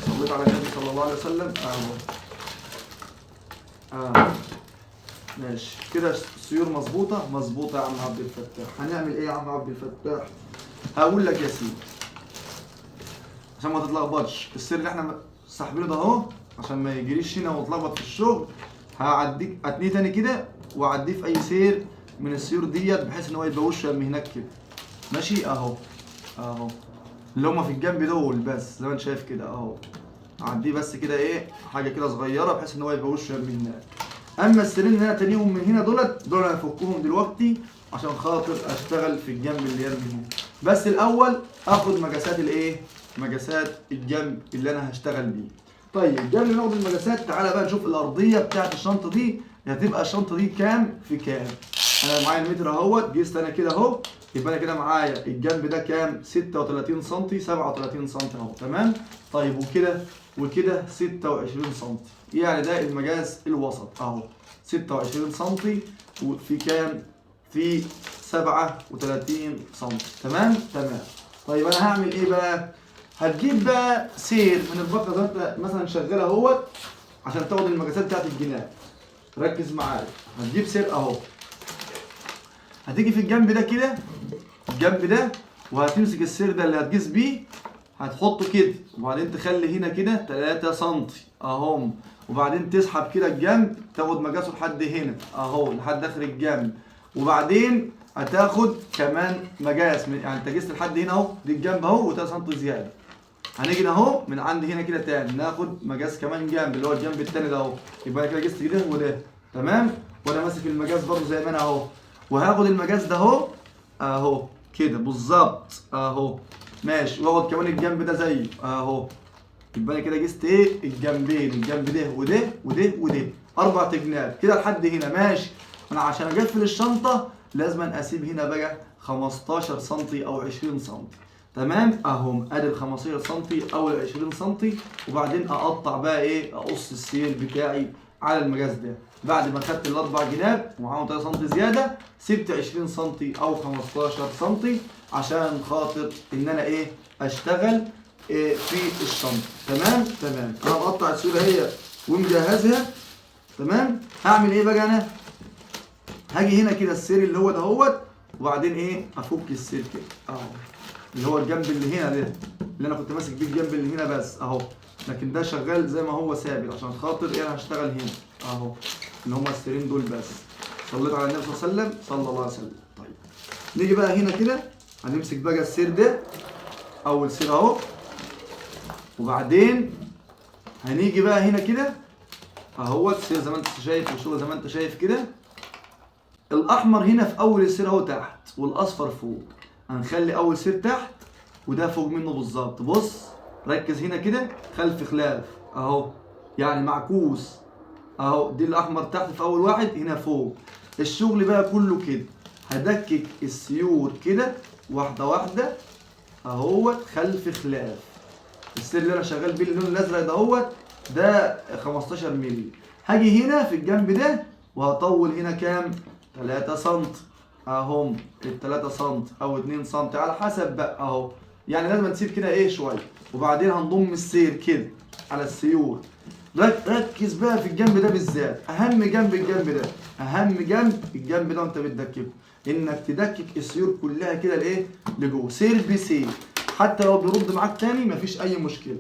صليت على النبي صلى الله عليه وسلم اهو. ماشي كده السيور مظبوطه يا عم عبد الفتاح. هنعمل ايه يا عم عبد الفتاح؟ هقول لك يا سيدي عشان ما تتلخبطش. السير اللي احنا ساحبينه ده اهو، عشان ما يجريش هنا وتلخبط في الشغل، هعديك اتنيه تاني كده واعديه في اي سير من السيور ديت، بحيث ان هو يبقى وشه من هناك كده. ماشي اهو اللي هما في الجنب دول بس، زي ما انت شايف كده اهو. اعديه بس كده ايه؟ حاجه كده صغيره بحيث ان هو يبقى وشه من هناك. اما السيرين اللي انا تانيهم من هنا دول انا هفكهم دلوقتي عشان خاطر اشتغل في الجنب اللي يرمي هنا. بس الاول اخد مقاسات الايه؟ مقاسات الجنب اللي انا هشتغل بيه. طيب قبل ما ناخد المقاسات تعالى بقى نشوف الارضيه بتاعت الشنطه دي. هتبقى الشنطه دي كام في كام؟ انا معايا المتر اهوت، قست انا كده اهو، يبقى انا كده معايا الجنب ده كام؟ 36 سم 37 سم اهو. تمام. طيب وكده 26 سم، يعني ده المقاس الوسط اهو. 26 سم وفي كام؟ في 37 سم. تمام. طيب انا هعمل ايه بقى؟ هتجيب بقى سير من البقره زي انت مثلا شغاله اهوت عشان تاخد المقاسات بتاعت الجناب. ركز معايا. هتجيب سير اهو، هتيجي في الجنب ده كده، الجنب ده، وهتمسك السير ده اللي هتقيس بيه، هتحطه كده، وبعدين تخلي هنا كده 3 سم اهم، وبعدين تسحب كده الجنب تاخد مقاسه لحد هنا اهو، لحد اخر الجنب، وبعدين هتاخد كمان مقاس يعني انت قست لحد هنا اهو، دي الجنب اهو و3 سم زياده. هنيجي اهو من عند هنا كده تاني ناخد مقاس كمان جنب اللي هو الجنب التاني ده اهو، يبقى انا كده قست كده وده. تمام. وانا ماسك المقاس برضه زي ما انا اهو، وهاخد المقاس ده اهو كده بالظبط اهو. ماشي. واخد كمان الجنب ده زيه اهو، يبقى انا كده قست ايه؟ الجنبين، الجنب ده وده 4 جناب كده لحد هنا. ماشي. انا عشان اقفل الشنطه لازم اسيب هنا بقى 15 سم او 20 سم. تمام. اهم ادي ال 15 سم او ال 20 سم، وبعدين اقطع بقى ايه؟ اقص السير بتاعي على المقاس ده. بعد ما خدت ال4 جناب ومعاهم 3 سم زياده، سبت 20 سم او 15 سم عشان خاطر ان انا ايه؟ اشتغل في الشنطه. تمام. انا بقطع السيوله هي ومجهزها. تمام. هعمل ايه بقى انا؟ هاجي هنا كده السير اللي هو دهوت، وبعدين ايه؟ افك السير كده اهو، اللي هو الجنب اللي هنا ده اللي انا كنت ماسك بيه الجنب اللي هنا بس اهو، لكن ده شغال زي ما هو ثابت عشان خاطر ايه؟ انا هشتغل هنا اهو، اللي هما السيرين دول بس. صليت على النبي صلى الله عليه وسلم. طيب نيجي بقى هنا كده، هنمسك بقى السير ده، اول سير اهو، وبعدين هنيجي بقى هنا كده اهو السير زي ما انت شايف، والشغل زي ما انت شايف كده. الاحمر هنا في اول السير اهو تحت، والاصفر فوق. هنخلي اول سير تحت وده فوق منه بالظبط. بص ركز هنا كده، خلف خلاف اهو، يعني معكوس اهو، دي الاحمر تحت في اول واحد، هنا فوق. الشغل بقى كله كده، هدكك السيور كده واحده واحده اهوت خلف خلاف. السير اللي انا شغال بيه اللون الازرق دهوت ده 15 مللي. هاجي هنا في الجنب ده وهطول هنا كام؟ 3 سم اهم، ال 3 سم او 2 سم على حسب بقى اهو. يعني لازم نسيب كده ايه شويه، وبعدين هنضم السير كده على السيور. ركز بقى في الجنب ده بالذات، اهم جنب الجنب ده، اهم جنب الجنب ده وانت بتدككه، انك تدكك السيور كلها كده لايه؟ لجوه، سير بسير. حتى لو بيرد معاك تاني مفيش اي مشكله،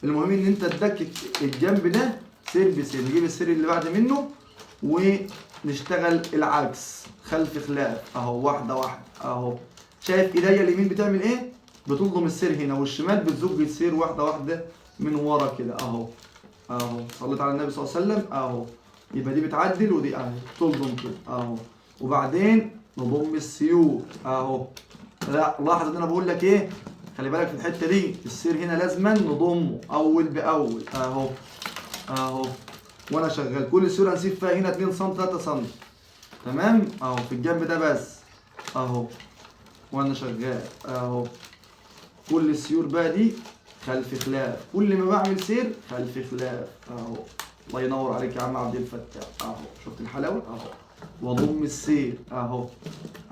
المهم ان انت تدكك الجنب ده سير بسير. نجيب السير اللي بعد منه ونشتغل العكس، خلف خلاف اهو، واحده واحده اهو. شايف ايديا اليمين بتعمل ايه؟ بتلضم السير هنا، والشمال بتزج السير واحده واحده من ورا كده اهو. اهو صليت على النبي صلى الله عليه وسلم اهو. يبقى دي بتعدل ودي اهي تلضم كده اهو، وبعدين نضم السيور اهو. لا لاحظ ان انا بقول لك ايه، خلي بالك في الحته دي، السير هنا لازما نضمه اول باول اهو اهو. وانا شغال كل سيور هنسيب فيها هنا 2 سم 3 سم، تمام اهو في الجنب ده بس اهو. وانا شغال اهو كل السيور بقى دي خلف خلاف، كل ما بعمل سير خلف خلاف اهو. الله ينور عليك يا عم عبد الفتاح اهو. شفت الحلاوه اهو. واضم السير اهو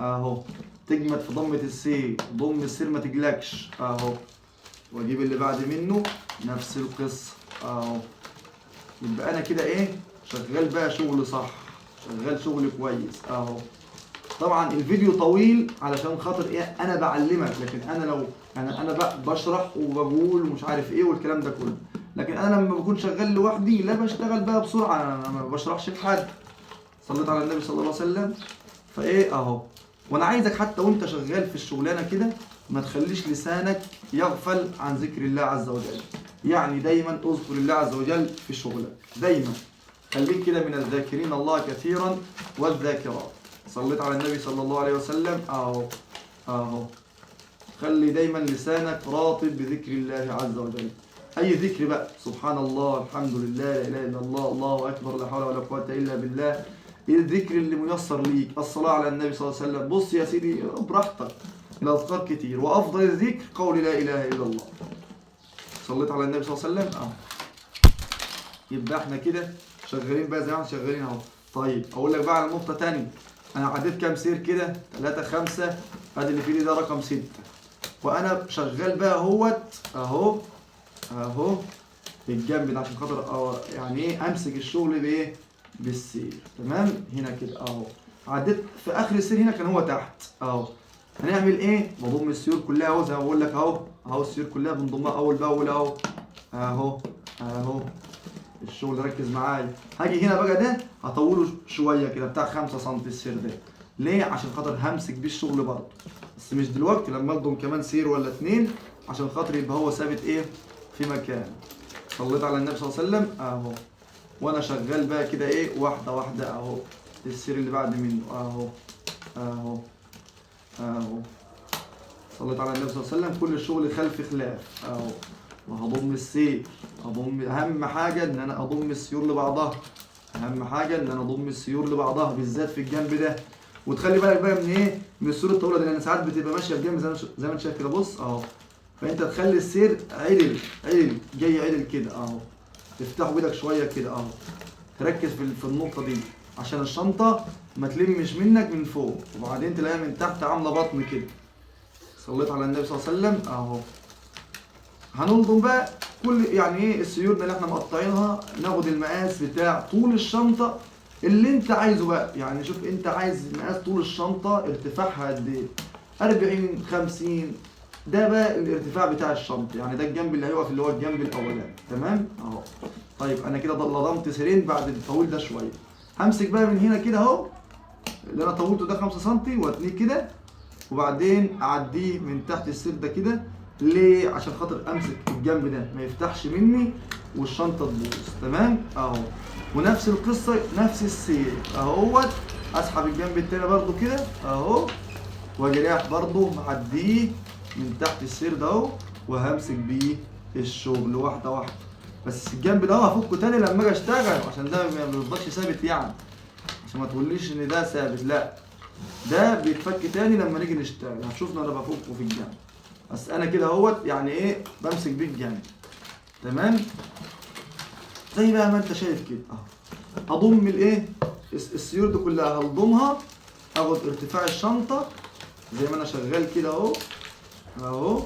اهو، تجمد في ضمه السير، ضم السير ما تجلكش اهو. واجيب اللي بعد منه نفس القصه اهو. يبقى انا كده ايه، شغال بقى شغل صح، شغال شغل كويس اهو. طبعا الفيديو طويل علشان خاطر ايه، انا بعلمك، لكن انا لو انا بشرح وبقول ومش عارف ايه والكلام ده كله، لكن انا لما بكون شغال لوحدي لا بشتغل بقى بسرعه، انا ما بشرحش لحد. صليت على النبي صلى الله عليه وسلم. فايه اهو، وانا عايزك حتى وانت شغال في الشغلانه كده ما تخليش لسانك يغفل عن ذكر الله عز وجل. يعني دايما اذكر الله عز وجل في شغلك، دايما خليك كده من الذاكرين الله كثيرا والذاكرات. صليت على النبي صلى الله عليه وسلم اهو اهو. خلي دايما لسانك راطب بذكر الله عز وجل، اي ذكر بقى، سبحان الله، الحمد لله، لا اله الا الله، الله اكبر، لا حول ولا قوه الا بالله. ايه الذكر اللي ميسر ليك؟ الصلاه على النبي صلى الله عليه وسلم. بص يا سيدي براحتك، الاذكار كتير، وافضل الذكر قول لا اله الا الله. صليت على النبي صلى الله عليه وسلم اهو. يبقى احنا كده شغالين بقى زي ما احنا شغالين اهو. طيب اقول لك بقى على نقطه ثانيه، انا عديت كام سير كده؟ 3 5، ادي اللي في ايدي ده رقم 6، وانا شغال بقى اهوت اهو اهو بالجنب ده عشان خاطر يعني ايه امسك الشغل بايه؟ بالسير. تمام هنا كده اهو. عديت في اخر السير هنا كان هو تحت اهو. هنعمل ايه؟ بضم السيور كلها اهو زي ما بقول لك اهو اهو. السيور كلها بنضمها اول باول اهو اهو اهو. الشغل ركز معايا. هاجي هنا بقى ده هطوله شويه كده بتاع 5 سم السير ده. ليه؟ عشان خاطر همسك بيه الشغل برضه، بس مش دلوقتي، لما اضم كمان سير ولا 2 عشان خاطر يبقى هو ثابت ايه؟ في مكانه. صليت على النبي صلى الله عليه وسلم اهو. وانا شغال بقى كده ايه، واحده واحده اهو. السير اللي بعد منه اهو اهو اهو. صليت على النبي صلى الله عليه وسلم. كل الشغل خلف خلاف اهو. وهضم السير، اضم، اهم حاجه ان انا اضم السيور لبعضها، اهم حاجه ان انا اضم السيور لبعضها بالذات في الجنب ده. وتخلي بالك بقى من ايه؟ من السيور الطويله دي، لان ساعات بتبقى ماشيه الجنب زي ما انت شايف كده، بص اهو. فانت تخلي السير عدل عدل جاي عدل كده اهو. تفتحه بايدك شويه كده اهو. تركز في النقطه دي عشان الشنطه ما تلمش منك من فوق، وبعدين تلاقيها من تحت عامله بطن كده. صليت على النبي صلى الله عليه وسلم اهو. هنلضم بقى كل يعني ايه السيور اللي احنا مقطعينها، ناخد المقاس بتاع طول الشنطه اللي انت عايزه بقى. يعني شوف انت عايز مقاس طول الشنطه ارتفاعها قد ايه، 40 50، ده بقى الارتفاع بتاع الشنطه. يعني ده الجنب اللي هيقف اللي هو الجنب الاولاني، تمام اهو. طيب انا كده لضمت سيرين بعد الطويل ده شويه. همسك بقى من هنا كده اهو، اللي انا طولته ده 5 سم، واتنيه كده، وبعدين اعديه من تحت السير ده كده. ليه؟ عشان خاطر امسك الجنب ده ما يفتحش مني والشنطه تبوظ. تمام اهو. ونفس القصه نفس السير اهوت. اسحب الجنب التاني برضو كده اهو، واجي رايح برضو معديه من تحت السير ده اهو، وهمسك بيه الشغل واحده واحده. بس الجنب ده هفكه تاني لما اجي اشتغل، عشان ده ما بيفضلش ثابت يعني، عشان ما تقوليش ان ده ثابت، لا ده بيتفك تاني لما نيجي نشتغل. هتشوفنا انا بفكه في الجنب، بس انا كده اهوت يعني ايه بمسك بيه الجنب. تمام، زي بقى ما انت شايف كده اهو. هضم الايه السيور دي كلها، هلضمها، اخد ارتفاع الشنطه زي ما انا شغال كده اهو اهو،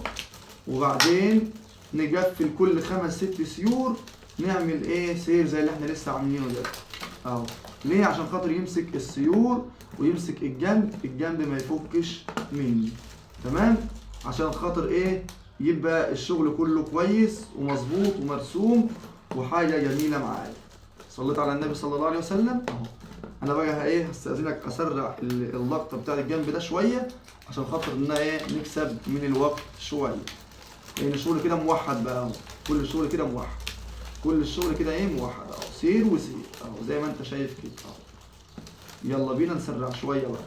وبعدين نقفل كل 5-6 سيور، نعمل ايه سير زي اللي احنا لسه عاملينه ده اهو. ليه؟ عشان خاطر يمسك السيور ويمسك الجنب ما يفكش مني. تمام، عشان خاطر ايه يبقى الشغل كله كويس ومظبوط ومرسوم وحاجه جميله معايا. صليت على النبي صلى الله عليه وسلم اهو. انا بقى ايه هستأذنك اسرع اللقطه بتاع الجنب ده شويه، عشان خاطر ان ايه نكسب من الوقت شويه، لان الشغل كده موحد بقى اهو، كل الشغل كده موحد، كل الشغل كده ايه موحد اهو، سير وسير اهو زي ما انت شايف كده اهو. يلا بينا نسرع شويه بقى.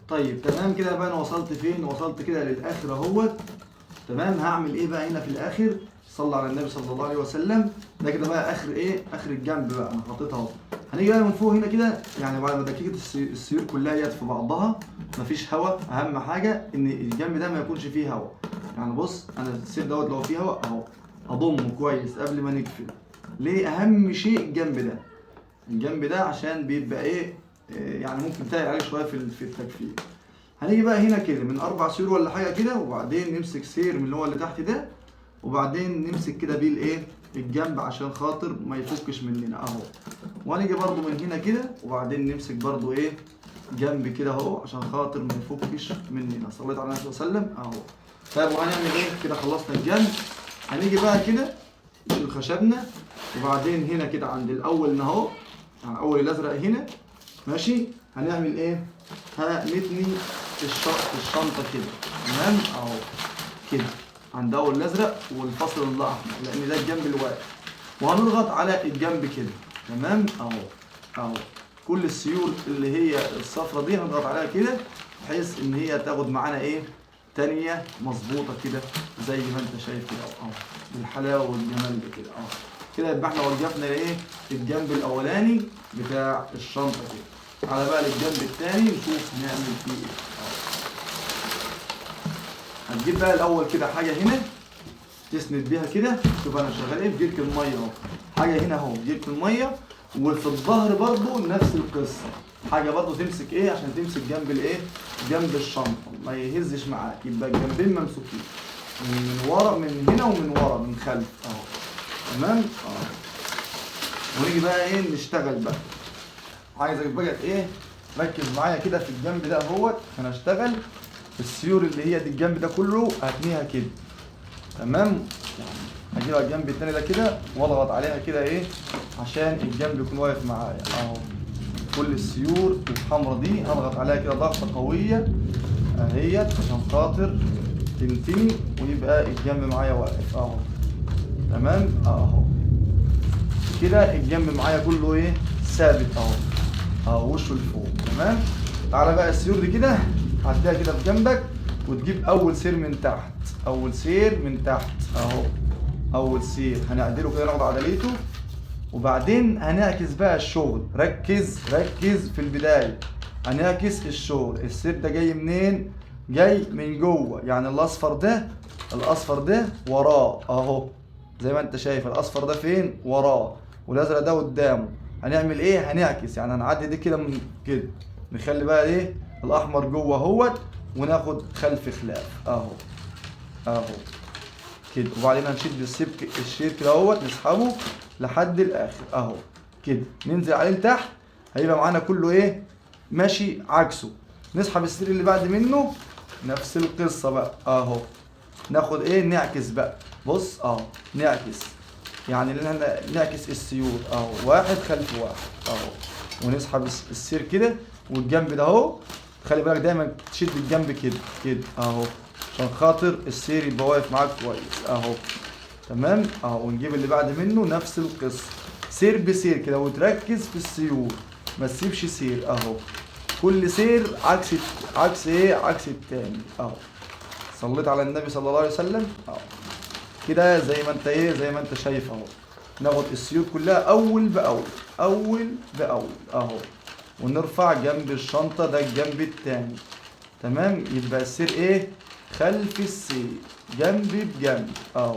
طيب تمام كده بقى، انا وصلت فين؟ وصلت كده للاخر اهوت. تمام، هعمل ايه بقى هنا في الاخر؟ صلى على النبي صلى الله عليه وسلم. ده كده بقى اخر ايه؟ اخر الجنب بقى انا حاططها اهو. هنيجي بقى من فوق هنا كده، يعني بعد ما دقيقه السيور كلها جت في بعضها، مفيش هواء. اهم حاجه ان الجنب ده ما يكونش فيه هواء. يعني بص انا السير دوت لو فيه هواء اهو اضمه كويس قبل ما نقفل. ليه؟ اهم شيء الجنب ده عشان بيبقى ايه يعني ممكن تقل عليه شويه في التكفير. هنيجي بقى هنا كده من 4 سيور ولا حاجه كده، وبعدين نمسك سير من اللي هو اللي تحت ده، وبعدين نمسك كده بيه الايه الجنب عشان خاطر ما يفكش مننا اهو. وهنيجي برضو من هنا كده، وبعدين نمسك برضو ايه جنب كده اهو عشان خاطر ما يفكش مننا. صليت على النبي صلى الله عليه وسلم اهو. طيب وهنعمل ايه كده؟ خلصنا الجنب. هنيجي بقى كده نشيل خشبنا، وبعدين هنا كده عند الاول اهو، يعني اول الازرق هنا ماشي. هنعمل ايه؟ هنتني الشنطه كده. تمام اهو كده عند اول الازرق والفصل الاحمر، لان ده الجنب الواقف، وهنضغط على الجنب كده. تمام اهو كل السيول اللي هي الصفرة دي هنضغط عليها كده، بحيث ان هي تاخد معانا ايه تانية مظبوطه كده زي ما انت شايف كده اهو، بالحلاوه والجمال ده كده اهو. كده يبقى احنا وقفنا ايه الجنب الاولاني بتاع الشنطه كده. على بقى للجنب الثاني نشوف نعمل فيه ايه. هتجيب بقى الاول كده حاجه هنا تسند بيها كده. شوف انا شغال ايه بجيرك الميه اهو، حاجه هنا اهو جيرك الميه، وفي الظهر برضو نفس القصه، حاجه برضو تمسك ايه عشان تمسك جنب الايه جنب الشنطه ما يهزش معاك، يبقى الجنبين ممسوكين من ورا، من هنا ومن ورا من خلف اهو. تمام ونيجي بقى ايه نشتغل بقى. عايزك بقى ايه ركز معايا كده في الجنب ده اهوت. انا اشتغل السيور اللي هي دي الجنب ده كله هتنيها كده. تمام، هجيب على الجنب التاني ده كده واضغط عليها كده ايه عشان الجنب يكون واقف معايا اهو. كل السيور الحمراء دي هضغط عليها كده ضغطه قويه اهيت عشان خاطر تنتني ويبقى الجنب معايا واقف اهو. تمام اهو كده الجنب معايا كله ايه ثابت اهو وشه لفوق. تمام، تعالى بقى السيور دي كده هتديها كده في جنبك، وتجيب اول سير من تحت، اول سير من تحت اهو، اول سير هنعدله كده ناخد عدليته، وبعدين هنعكس بقى الشغل. ركز في البدايه، هنعكس الشغل. السير ده جاي منين؟ جاي من جوه، يعني الاصفر ده وراه اهو زي ما انت شايف. الاصفر ده فين؟ وراه، والازرق ده قدامه. هنعمل ايه؟ هنعكس، يعني هنعدي دي كده من كده، نخلي بقى ايه الاحمر جوه اهوت، وناخد خلف خلاف اهو كده، وبعدين هنشد الشير كده اهوت نسحبه لحد الاخر اهو كده، ننزل عليه لتحت هيبقى معانا كله ايه ماشي عكسه. نسحب السير اللي بعد منه نفس القصه بقى اهو، ناخد ايه نعكس بقى. بص نعكس، يعني نعكس السيور اهو واحد خلف واحد اهو، ونسحب السير كده، والجنب ده اهو خلي بالك دايما تشد الجنب كده اهو عشان خاطر السير يبقى واقف معاك كويس اهو. تمام اهو. ونجيب اللي بعد منه نفس القصه، سير بسير كده، وتركز في السيور ما تسيبش سير اهو. كل سير عكس ايه، عكس التاني اهو. صليت على النبي صلى الله عليه وسلم اهو كده زي ما انت ايه، زي ما انت شايف اهو. ناخد السيور كلها اول باول، اول باول اهو، ونرفع جنب الشنطه ده الجنب التاني. تمام. يبقى السير ايه، خلف السير، جنب بجنب اهو.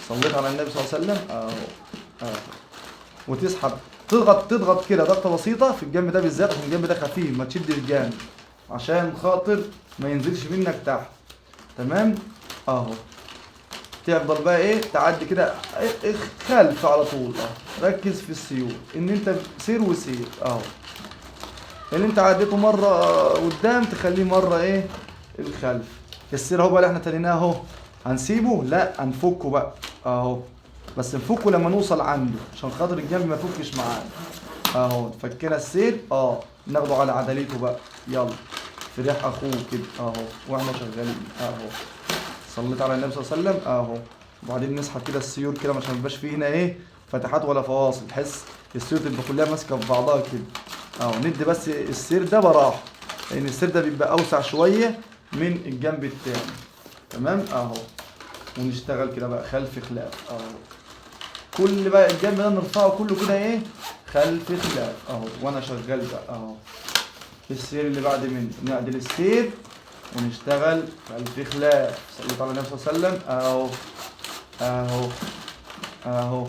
صليت على النبي صلى الله عليه وسلم اهو اهو. وتسحب، تضغط كده ضغطه بسيطه في الجنب ده بالذات، عشان الجنب ده خفيف، ما تشدش الجنب عشان خاطر ما ينزلش منك تحت. تمام اهو. تفضل بقى ايه، تعدي كده خلف على طول اهو. ركز في السيور ان انت سير وسير اهو. اللي انت عديته مره قدام تخليه مره ايه، الخلف. السير اهو بقى اللي احنا تنيناه اهو، هنسيبه؟ لا، هنفكه بقى اهو. بس نفكه لما نوصل عنده عشان خاطر الجنب ما يفكش معانا اهو. فكنا السير ناخده على عدليته بقى. يلا في ريح اخوه كده اهو واحنا شغالين اهو. صليت على النبي صلى الله عليه وسلم اهو. وبعدين نسحب كده السيور كده عشان ما يبقاش فيه هنا ايه فتحات ولا فواصل، تحس السيور تبقى كلها ماسكه في بعضها كده اهو. ندي بس السير ده براحه، لان السير ده بيبقى اوسع شويه من الجنب التاني. تمام اهو. ونشتغل كده بقى خلف خلاف اهو. كل بقى الجنب ده نرفعه كله كده ايه، خلف خلاف اهو. وانا شغال بقى اهو. السير اللي بعد منه نعدل السير ونشتغل خلف خلاف. صليت على النبي صلى الله عليه وسلم اهو اهو اهو.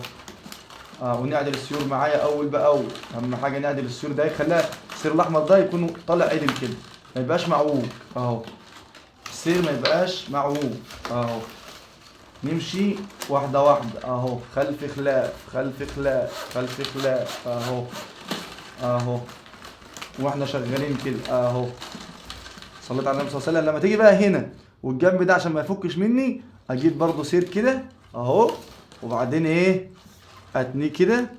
ونعدل السيور معايا اول باول. اهم حاجه نعدل السيور ده، يخليها السير الاحمر ده يكون طالع عدل كده، ما يبقاش معوج اهو. السير ما يبقاش معوج اهو. نمشي واحده واحده اهو. خلف خلاف خلف خلاف خلف خلاف اهو اهو. واحنا شغالين كده اهو. صليت على النبي صلى الله عليه وسلم. لما تيجي بقى هنا والجنب ده عشان ما يفكش مني، اجيب برضو سير كده اهو، وبعدين ايه، اتنيه كده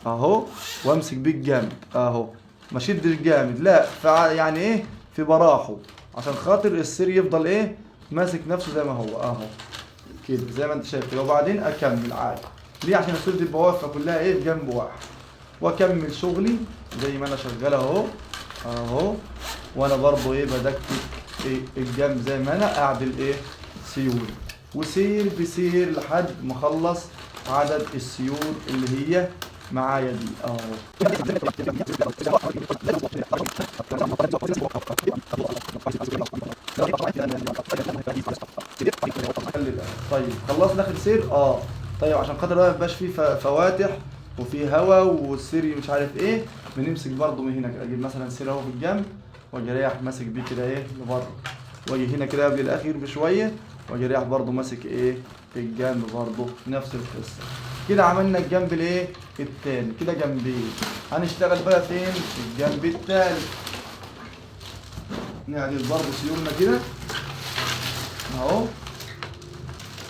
اهو، وامسك بيه الجنب اهو. ما اشدش جامد لا، يعني ايه، في براحه، عشان خاطر السير يفضل ايه، ماسك نفسه زي ما هو اهو كده زي ما انت شايف كده. وبعدين اكمل عادي. ليه؟ عشان السير تبقى واقفه كلها ايه، بجنب واحد. واكمل شغلي زي ما انا شغال اهو اهو. وانا برضو ايه، بدكتك إيه الجنب زي ما انا اعدل ايه سيور، وسير بسير لحد ما اخلص عدد السيور اللي هي معايا دي اهو. طيب خلصنا اخر سير طيب عشان خاطر ما يبقاش فيه فواتح وفيه هوا والسير مش عارف ايه، بنمسك برضو من هنا كده. اجيب مثلا سير اهو في الجنب، واجي رايح ماسك بيه كده ايه لبره، واجي هنا كده قبل الاخير بشويه، واجي رايح برضو ماسك ايه في الجنب برضو نفس القصه. كده عملنا الجنب الايه التاني، كده جنبين. هنشتغل بقى فين، في الجنب التالت. نعدل برضو سيورنا كده اهو.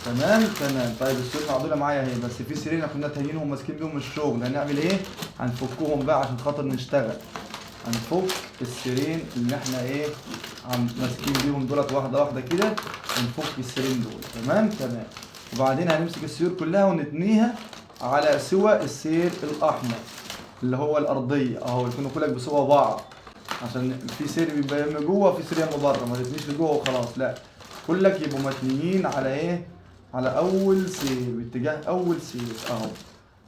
تمام تمام. طيب السيور معدوله معايا اهي، بس في سيرين كنا تايهينهم وماسكين بيهم الشغل. هنعمل ايه، هنفكهم بقى عشان خاطر نشتغل. هنفك السيرين اللي احنا ايه ماسكين بيهم دولت واحده واحده كده، ونفك السيرين دول. تمام تمام. وبعدين هنمسك السيور كلها ونتنيها على سوى السير الاحمر اللي هو الارضيه اهو، يكونوا كلك بسوى بعض، عشان في سير بيبقى يم جوه وفي سير يم بره، ما تتنيش لجوه وخلاص، لا كلك يبقوا متنيين على ايه، على اول سير، باتجاه اول سير اهو.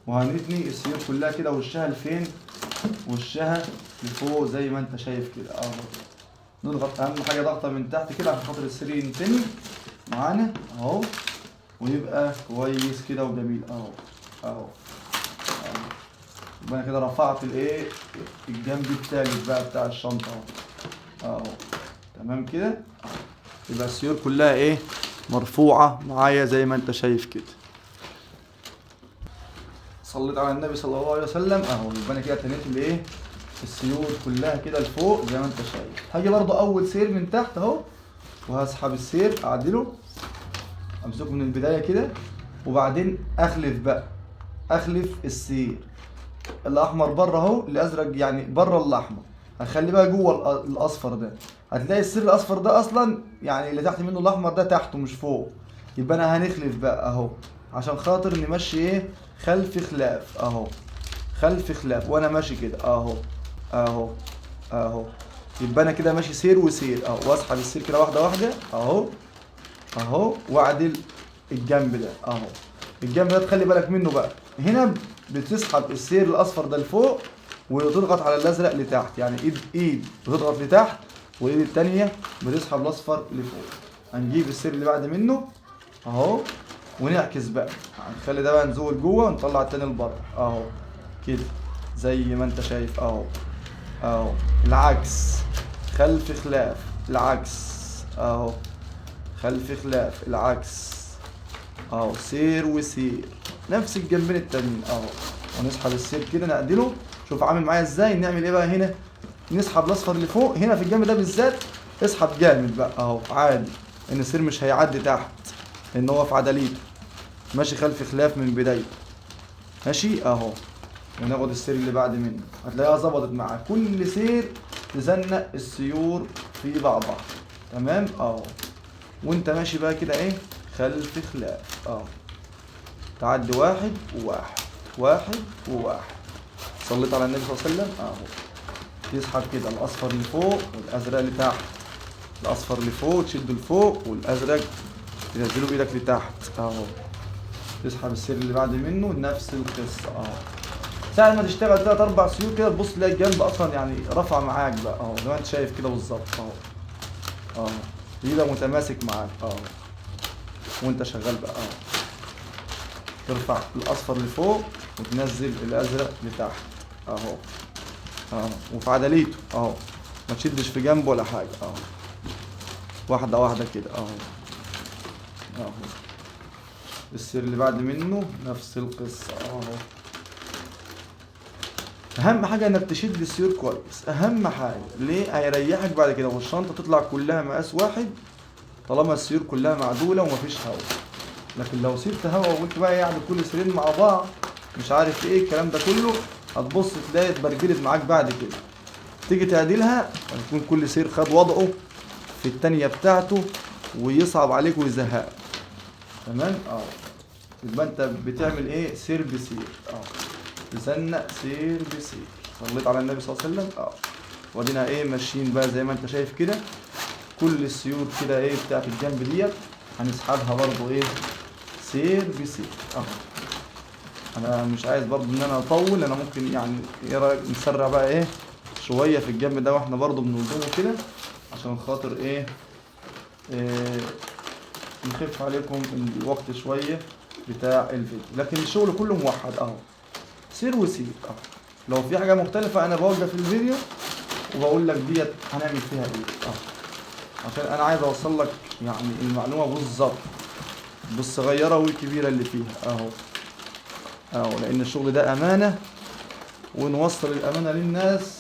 وهنتني السيور كلها كده وشها لفين، وشها لفوق زي ما انت شايف كده اهو. نضغط اهم حاجه ضغطه من تحت كده عشان خاطر السير ينتني معانا اهو، ويبقى كويس كده وجميل اهو اهو. يبقى انا كده رفعت الايه الجنب التالت بقى بتاع الشنطه اهو اهو. تمام كده. يبقى السيور كلها ايه مرفوعه معايا زي ما انت شايف كده. صليت على النبي صلى الله عليه وسلم اهو. يبقى انا كده تنيت الايه السيور كلها كده لفوق زي ما انت شايف. هاجي برضو اول سير من تحت اهو، وهسحب السير اعدله، امسكه من البدايه كده، وبعدين اخلف بقى، اخلف السير الاحمر بره اهو، الازرق يعني بره الاحمر، هخلي بقى جوه الاصفر ده، هتلاقي السير الاصفر ده اصلا يعني اللي تحت منه الاحمر ده تحته مش فوق. يبقى انا هنخلف بقى اهو، عشان خاطر نمشي ايه خلف خلاف اهو، خلف خلاف وانا ماشي كده اهو اهو اهو. يبقى انا كده ماشي سير وسير اهو، واسحب السير كده واحده واحده اهو اهو، واعدل الجنب ده اهو. الجنب ده تخلي بالك منه بقى، هنا بتسحب السير الاصفر ده لفوق وتضغط على الازرق لتحت، يعني ايد بتضغط لتحت والايد التانية بتسحب الاصفر لفوق. هنجيب السير اللي بعد منه اهو ونعكس بقى، هنخلي ده بقى نزول جوه ونطلع التاني لبره اهو كده زي ما انت شايف اهو اهو. العكس خلف خلاف، العكس اهو، خلف خلاف العكس اهو، سير وسير نفس الجنبين التانيين اهو. ونسحب السير كده نعدله، شوف عامل معايا ازاي. نعمل ايه بقى هنا؟ نسحب الاصفر اللي فوق هنا في الجنب ده بالذات، اسحب جامد بقى اهو عادي، ان السير مش هيعدي تحت لان هو في عدليته ماشي خلف خلاف من بدايته ماشي اهو. وناخد السير اللي بعد منه، هتلاقيها ظبطت معاك. كل سير تزنق السيور في بعضها تمام اهو. وانت ماشي بقى كده ايه خلف خلاف اهو، تعدي واحد وواحد واحد وواحد. صليت على النبي صلى الله عليه وسلم اهو. تسحب كده الاصفر لفوق والازرق لتحت، الاصفر لفوق تشده لفوق والازرق تنزله بايدك لتحت اهو. تسحب السير اللي بعد منه نفس القصه اهو. ساعة ما تشتغل 3 4 سيور كده تبص تلاقي الجنب اصلا يعني رفع معاك بقى اهو، زي ما انت شايف كده بالظبط اهو اهو. يبقى متماسك معاك اهو وانت شغال بقى اهو. ترفع الاصفر لفوق وتنزل الازرق لتحت اهو اهو، وفي عدليته اهو، ما تشدش في جنب ولا حاجه اهو، واحده واحده كده اهو اهو. السير اللي بعد منه نفس القصه اهو. اهم حاجه انك تشد السيور كويس، اهم حاجه ليه؟ هيريحك بعد كده والشنطه تطلع كلها مقاس واحد طالما السيور كلها معدوله ومفيش هوا. لكن لو سبت هوا وقلت بقى يعني كل سيرين مع بعض مش عارف ايه الكلام ده كله، هتبص تلاقي اتبرجلت معاك بعد كده. تيجي تعدلها هيكون كل سير خد وضعه في التانية بتاعته ويصعب عليك ويزهقك تمام اه. يبقى انت بتعمل ايه سير بسير اه، تزنق سير بسير. صليت على النبي صلى الله عليه وسلم اه. ودينا ايه ماشيين بقى زي ما انت شايف كده، كل السيور كده ايه بتاعت الجنب ديت هنسحبها برضو ايه سير بسير اهو. انا مش عايز برضو ان انا اطول، انا ممكن يعني ايه رايك نسرع بقى ايه شويه في الجنب ده واحنا برضو بنلضمه كده عشان خاطر ايه نخف عليكم الوقت شويه بتاع الفيديو. لكن الشغل كله موحد اهو، سير وسير اهو. لو في حاجه مختلفه انا بوقف الفيديو وبقول لك ديت هنعمل فيها ايه اهو، عشان انا عايز اوصل لك يعني المعلومه بالظبط بالصغيره والكبيره اللي فيها اهو اهو. لان الشغل ده امانه ونوصل الامانه للناس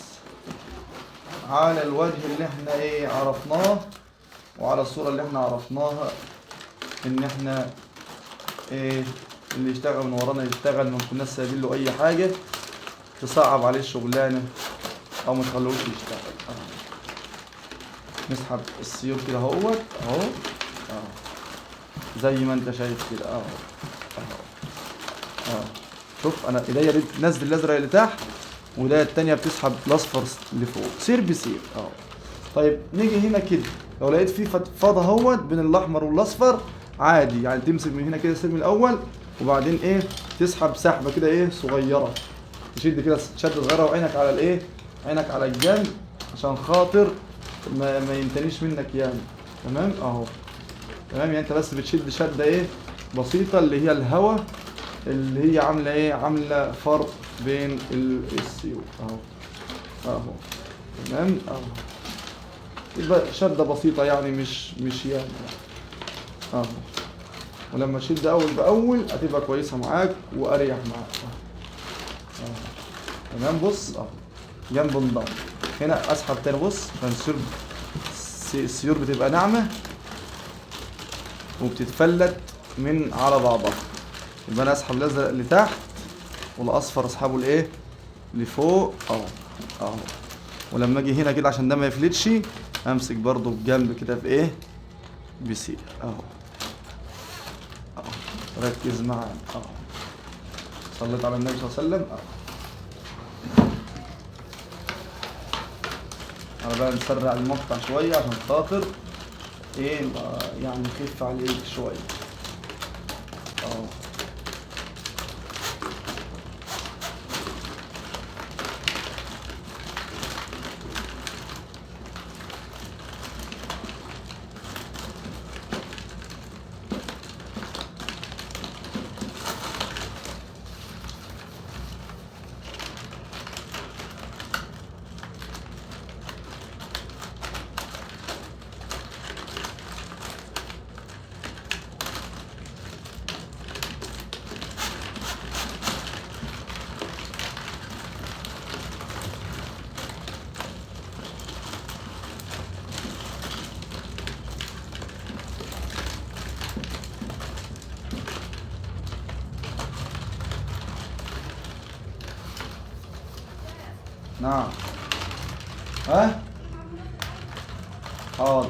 على الوجه اللي احنا ايه عرفناه وعلى الصوره اللي احنا عرفناها، ان احنا ايه اللي يشتغل من ورانا يشتغل، ما كناش سايبين له اي حاجه تصعب عليه الشغلانه او ما تخلوش يشتغل اهو. نسحب السيور كده اهوت اهو اهو زي ما انت شايف كده اهو اهو اهو. شوف انا ايديا دي بتنزل الازرق اللي تحت وايديا التانية بتسحب الاصفر لفوق سير بسير اهو. طيب نيجي هنا كده، لو لقيت في فضفاضه اهوت بين الاحمر والاصفر عادي يعني تمسك من هنا كده السلم الاول وبعدين ايه تسحب سحبه كده ايه صغيره، تشد كده شده صغيره وعينك على الايه عينك على الجنب عشان خاطر ما ينتنيش منك يعني تمام اهو تمام. يعني انت بس بتشد شده ايه بسيطه اللي هي الهوا اللي هي عامله ايه عامله فرق بين السيوف اهو اهو تمام اهو. يبقى شده بسيطه يعني مش يعني اهو. ولما تشد اول باول هتبقى كويسه معاك واريح معاك اهو تمام. بص اهو جنب انضم هنا اسحب تاني بص عشان السيور بتبقى ناعمه وبتتفلت من على بعضها. يبقى انا اسحب الازرق لتحت والاصفر اسحبه لايه لفوق اهو اهو ولما اجي هنا كده عشان ده ما يفلتش امسك برضو الجنب كده بايه، بسير اهو. ركز معايا اهو. صليت على النبي صلى الله عليه وسلم اهو. انا بقى نسرع المقطع شويه عشان خاطر ايه يعني نخف عليك شويه اهو. نعم. ها حاضر.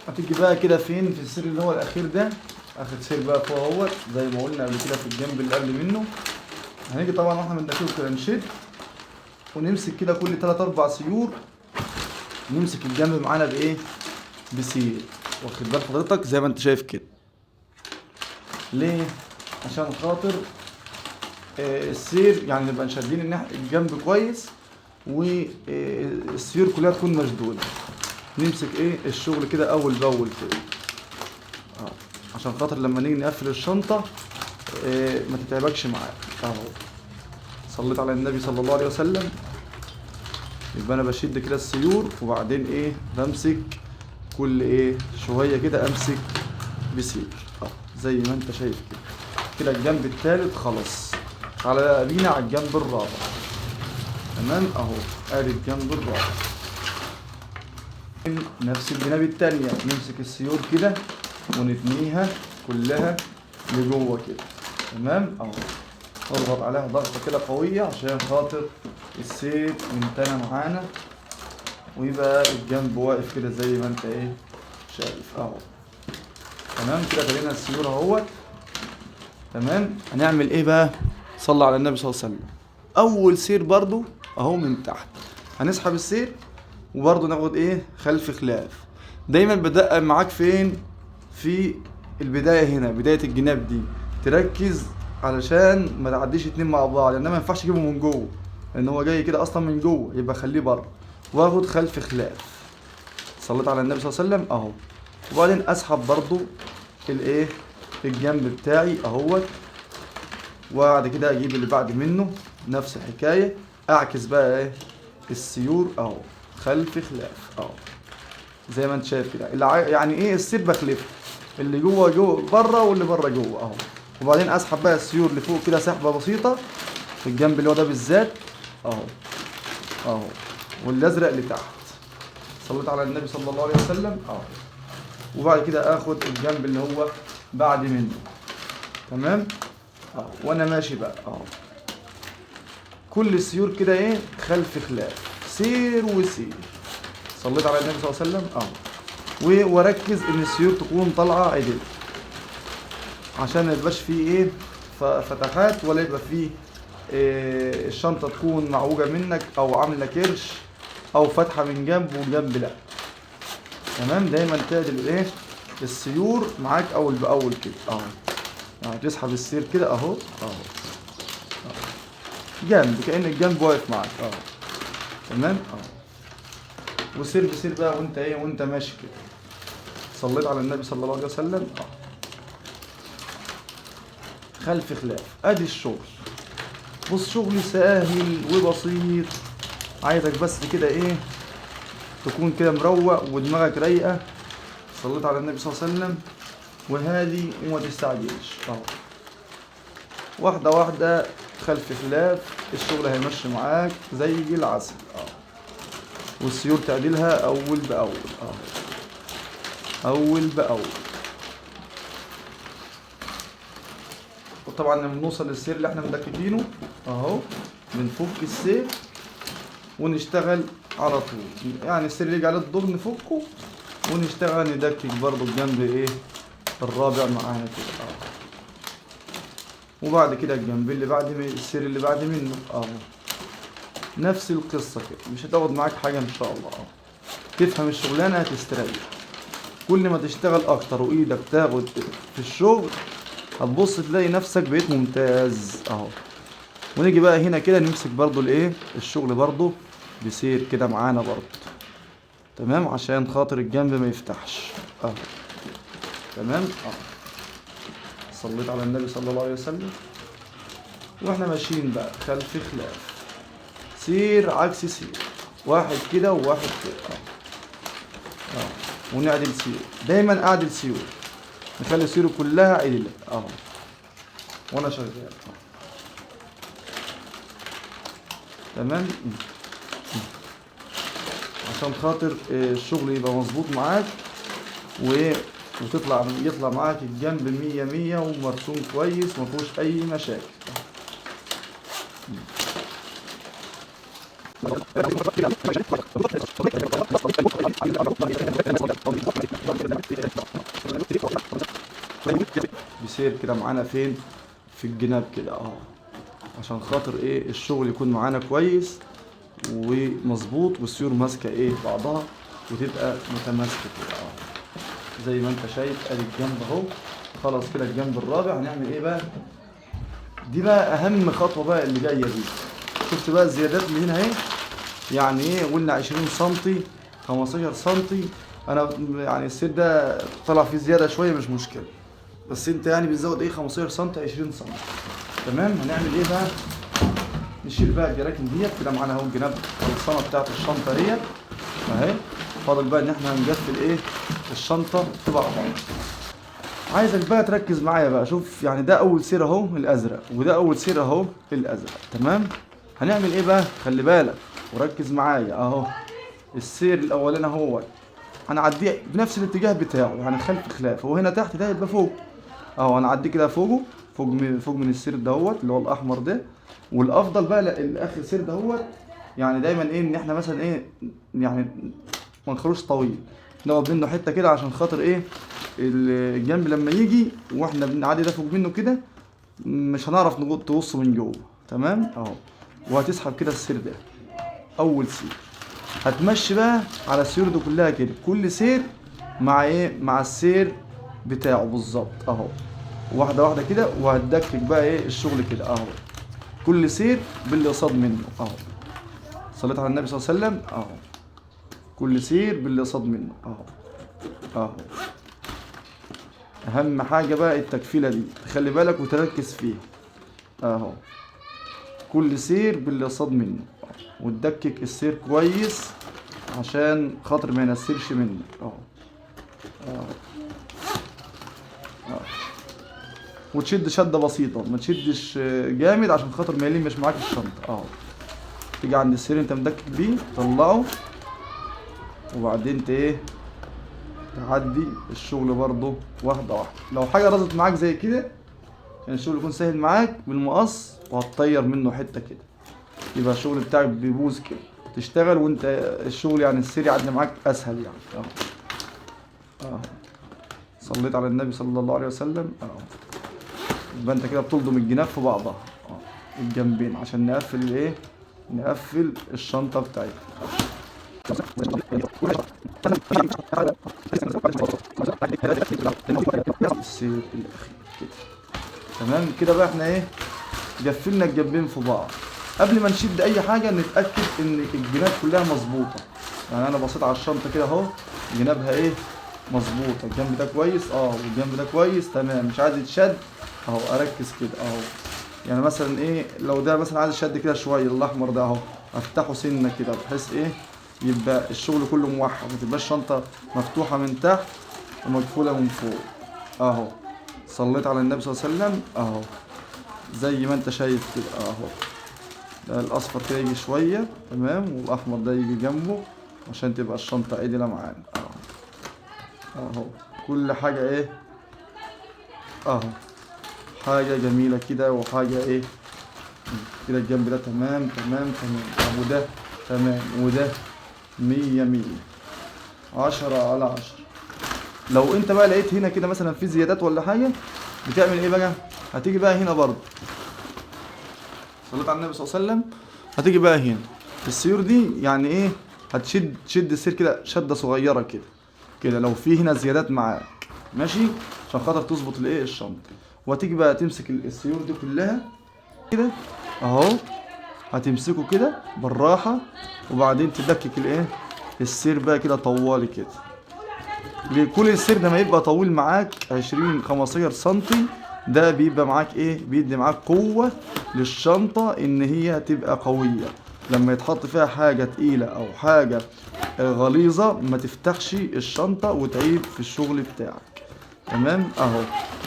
هتيجي بقى كده فين في السير اللي هو الاخير ده، اخر سير بقى فوق اهوت زي ما قلنا قبل كده في الجنب اللي قبل منه. هنيجي طبعا واحنا بندخله كده نشد ونمسك كده كل 3 4 سيور، نمسك الجنب معانا بايه، بسير، واخد بال حضرتك زي ما انت شايف كده. ليه؟ عشان خاطر السير يعني نبقى شادين الجنب كويس والسيور كلها تكون مشدوده. نمسك ايه الشغل كده اول باول كده عشان خاطر لما نيجي نقفل الشنطه ما تتعبكش معاك اهو. صليت على النبي صلى الله عليه وسلم. يبقى انا بشد كده السيور وبعدين ايه بمسك كل ايه شويه كده امسك بسير اهو زي ما انت شايف كده. كده الجنب الثالث خلاص، على بينا على الجنب الرابع. تمام اهو ادي الجنب الرابع. نفس الجناب التانية نمسك السيور كده ونتنيها كلها لجوه كده. تمام اهو. نضغط عليها ضغطة كده قوية عشان خاطر السير ينتنى معانا ويبقى الجنب واقف كده زي ما انت ايه شايف اهو. تمام كده خلينا السيور اهوت. تمام هنعمل ايه بقى؟ صلى على النبي صلى الله عليه وسلم. اول سير برضو اهو من تحت هنسحب السير وبرضه ناخد ايه خلف خلاف. دايما بدقق معاك فين؟ في البدايه هنا، بدايه الجناب دي تركز علشان ما تعديش اتنين مع بعض، لان ما ينفعش اجيبه من جوه لان هو جاي كده اصلا من جوه، يبقى خليه بره واخد خلف خلاف. صليت على النبي صلى الله عليه وسلم اهو. وبعدين اسحب برضه الايه الجنب بتاعي اهوت، وبعد كده اجيب اللي بعد منه نفس الحكايه، اعكس بقى ايه السيور اهو خلف خلاف اهو زي ما انت شايف كده. يعني ايه السير بخلفه، اللي جوه بره واللي بره جوه اهو. وبعدين اسحب بقى السيور اللي فوق كده سحبه بسيطه في الجنب اللي هو ده بالذات اهو اهو، والازرق اللي تحت. صليت على النبي صلى الله عليه وسلم اهو. وبعد كده اخد الجنب اللي هو بعد منه. تمام اهو وانا ماشي بقى اهو كل السيور كده ايه خلف خلاف، سير وسير. صليت على النبي صلى الله عليه وسلم اهو. واركز ان السيور تكون طالعه عدل عشان ما يبقاش فيه ايه فتحات، ولا يبقى فيه إيه الشنطه تكون معوجه منك او عامله كرش او فتحه من جنب وجنب لا. تمام دايما تعدل الايه السيور معاك اول باول كده اهو. يعني تسحب السير كده اهو جنب كأن الجنب واقف معاك اهو. تمام اهو وسير بسير بقى وانت ايه وانت ماشي كده. صليت على النبي صلى الله عليه وسلم. خلف خلاف، ادي الشغل. بص شغل سهل وبسيط، عايزك بس كده ايه تكون كده مروق ودماغك رايقه. صليت على النبي صلى الله عليه وسلم وهادي وما تستعجلش اهو، واحده واحده خلف خلاف. الشغل هيمشي معاك زي العسل والسيور تعديلها اول باول اول باول. وطبعا لما نوصل للسير اللي احنا مدككينه اهو بنفك السير ونشتغل على طول. يعني السير اللي يجي عليه الدور نفكه ونشتغل ندكك برضو الجنب ايه الرابع معانا كده وبعد كده الجنب اللي بعد السير اللي بعد منه نفس القصة كده. مش هتاخد معاك حاجة ان شاء الله تفهم الشغلانة هتستريح. كل ما تشتغل اكتر وايدك تاخد في الشغل هتبص تلاقي نفسك بقيت ممتاز اهو. ونيجي بقى هنا كده نمسك برضو الايه الشغل برضو بسير كده معانا برضو تمام عشان خاطر الجنب ما يفتحش تمام صليت على النبي صلى الله عليه وسلم. واحنا ماشيين بقى خلف خلاف، سير عكس سير، واحد كده وواحد كده ونعدل سير. دايما اعدل سيور، نخلي سيره كلها عدلة وانا شغال تمام عشان خاطر الشغل يبقى مظبوط معاك يطلع معاك الجنب 100 ومرسوم كويس مفيهوش اي مشاكل. بيسير كده معانا فين في الجناب كده عشان خاطر ايه الشغل يكون معانا كويس ومظبوط والسيور ماسكه ايه بعضها وتبقى متماسكه كده زي ما انت شايف. ادي الجنب اهو خلاص كده. الجنب الرابع هنعمل ايه بقى؟ دي بقى اهم خطوه بقى اللي جايه دي. شفت بقى الزيادات اللي هنا اهي، يعني ايه قلنا 20 سم 15 سم. انا يعني السير ده طلع فيه زياده شويه مش مشكله، بس انت يعني بتزود ايه 15 سم 20 سم تمام. هنعمل ايه بقى؟ نشيل بقى الجراكن ديت كده معانا اهو الجناب الخلصانه بتاعت الشنطه ديت اهي. فاضل بقى ان احنا هنقفل ايه الشنطه في بعضها. عايزك بقى تركز معايا بقى. شوف يعني ده اول سير اهو الازرق وده اول سير اهو الازرق تمام. هنعمل ايه بقى؟ خلي بالك وركز معايا اهو. السير الاولاني اهو هنعديه بنفس الاتجاه بتاعه يعني خلف خلاف. هو هنا تحت ده يبقى فوق اهو. هنعديه كده فوق من السير دهوت اللي هو الاحمر ده. والافضل بقى الاخر سير دهوت يعني دايما ايه ان احنا مثلا ايه يعني ما نخلوش طويل، ناخد منه حته كده عشان خاطر ايه الجنب لما يجي واحنا بنعدي ده فوق منه كده مش هنعرف نقصه من جوه تمام اهو. وهتسحب كده السير ده اول سير. هتمشي بقى على السيور دي كلها كده، كل سير مع ايه مع السير بتاعه بالظبط اهو، واحده واحده كده. وهتدكك بقى ايه الشغل كده اهو، كل سير باللي قصاد منه اهو. صليت على النبي صلى الله عليه وسلم اهو. كل سير باللي قصاد منه اهو. اهم حاجه بقى التكفيله دي تخلي بالك وتركز فيها اهو. كل سير باللي قصاد منه وتدكك السير كويس عشان خاطر ما ينسرش منك اهو. وتشد شده بسيطه، ما تشدش جامد عشان خاطر ما يلمش معاك الشنطه اهو. تيجي عند السير انت مدكك بيه طلعه وبعدين انت ايه تعدي الشغل برضه واحده واحده. لو حاجه رزت معاك زي كده عشان الشغل يكون سهل معاك بالمقص وهتطير منه حته كده يبقى الشغل بتاعك بيبوظ كده. تشتغل وانت الشغل يعني السير يعدي معاك اسهل يعني صليت على النبي صلى الله عليه وسلم يبقى انت كده بتلضم الجناب في بعضها الجنبين عشان نقفل الايه نقفل الشنطه بتاعتنا. السير الاخير كده تمام كده بقى. احنا ايه قفلنا الجنبين في بعض. قبل ما نشد اي حاجه نتاكد ان الجناب كلها مظبوطه يعني انا بصيت على الشنطه كده اهو، جنابها ايه مظبوطه، الجنب ده كويس والجنب ده كويس تمام، مش عايز يتشد اهو، اركز كده اهو. يعني مثلا ايه لو ده مثلا عايز يشد كده شويه الاحمر ده اهو، افتحه سنه كده بحيث ايه يبقى الشغل كله موحد، ما تبقاش الشنطه مفتوحه من تحت ومقفوله من فوق اهو. صليت على النبي صلى الله عليه وسلم اهو، زي ما انت شايف كده اهو. ده الاصفر كده يجي شويه تمام، والاحمر ده يجي جنبه عشان تبقى الشنطه عدله معانا اهو. كل حاجه ايه اهو، حاجه جميله كده وحاجه ايه كده. الجنب ده تمام تمام تمام، وده تمام، وده 100 10/10. لو انت بقى لقيت هنا كده مثلا في زيادات ولا حاجه، بتعمل ايه بقى؟ هتيجي بقى هنا برضه، صليت على النبي صلى الله عليه وسلم، هتيجي بقى هنا السيور دي يعني ايه، تشد السير كده شده صغيره كده كده، لو في هنا زيادات معاك ماشي، عشان خاطر تظبط الايه الشنطه. وهتيجي بقى تمسك السيور دي كلها كده اهو، هتمسكه كده بالراحه، وبعدين تدكك الايه السير بقى كده طوالي كده. كل السير ده ما يبقى طويل معاك 20-15 سنتي، ده بيبقى معاك ايه، بيدي معاك قوة للشنطة ان هي تبقى قوية، لما يتحط فيها حاجة تقيلة او حاجة غليظة ما تفتحش الشنطة وتعيب في الشغل بتاعك تمام اهو.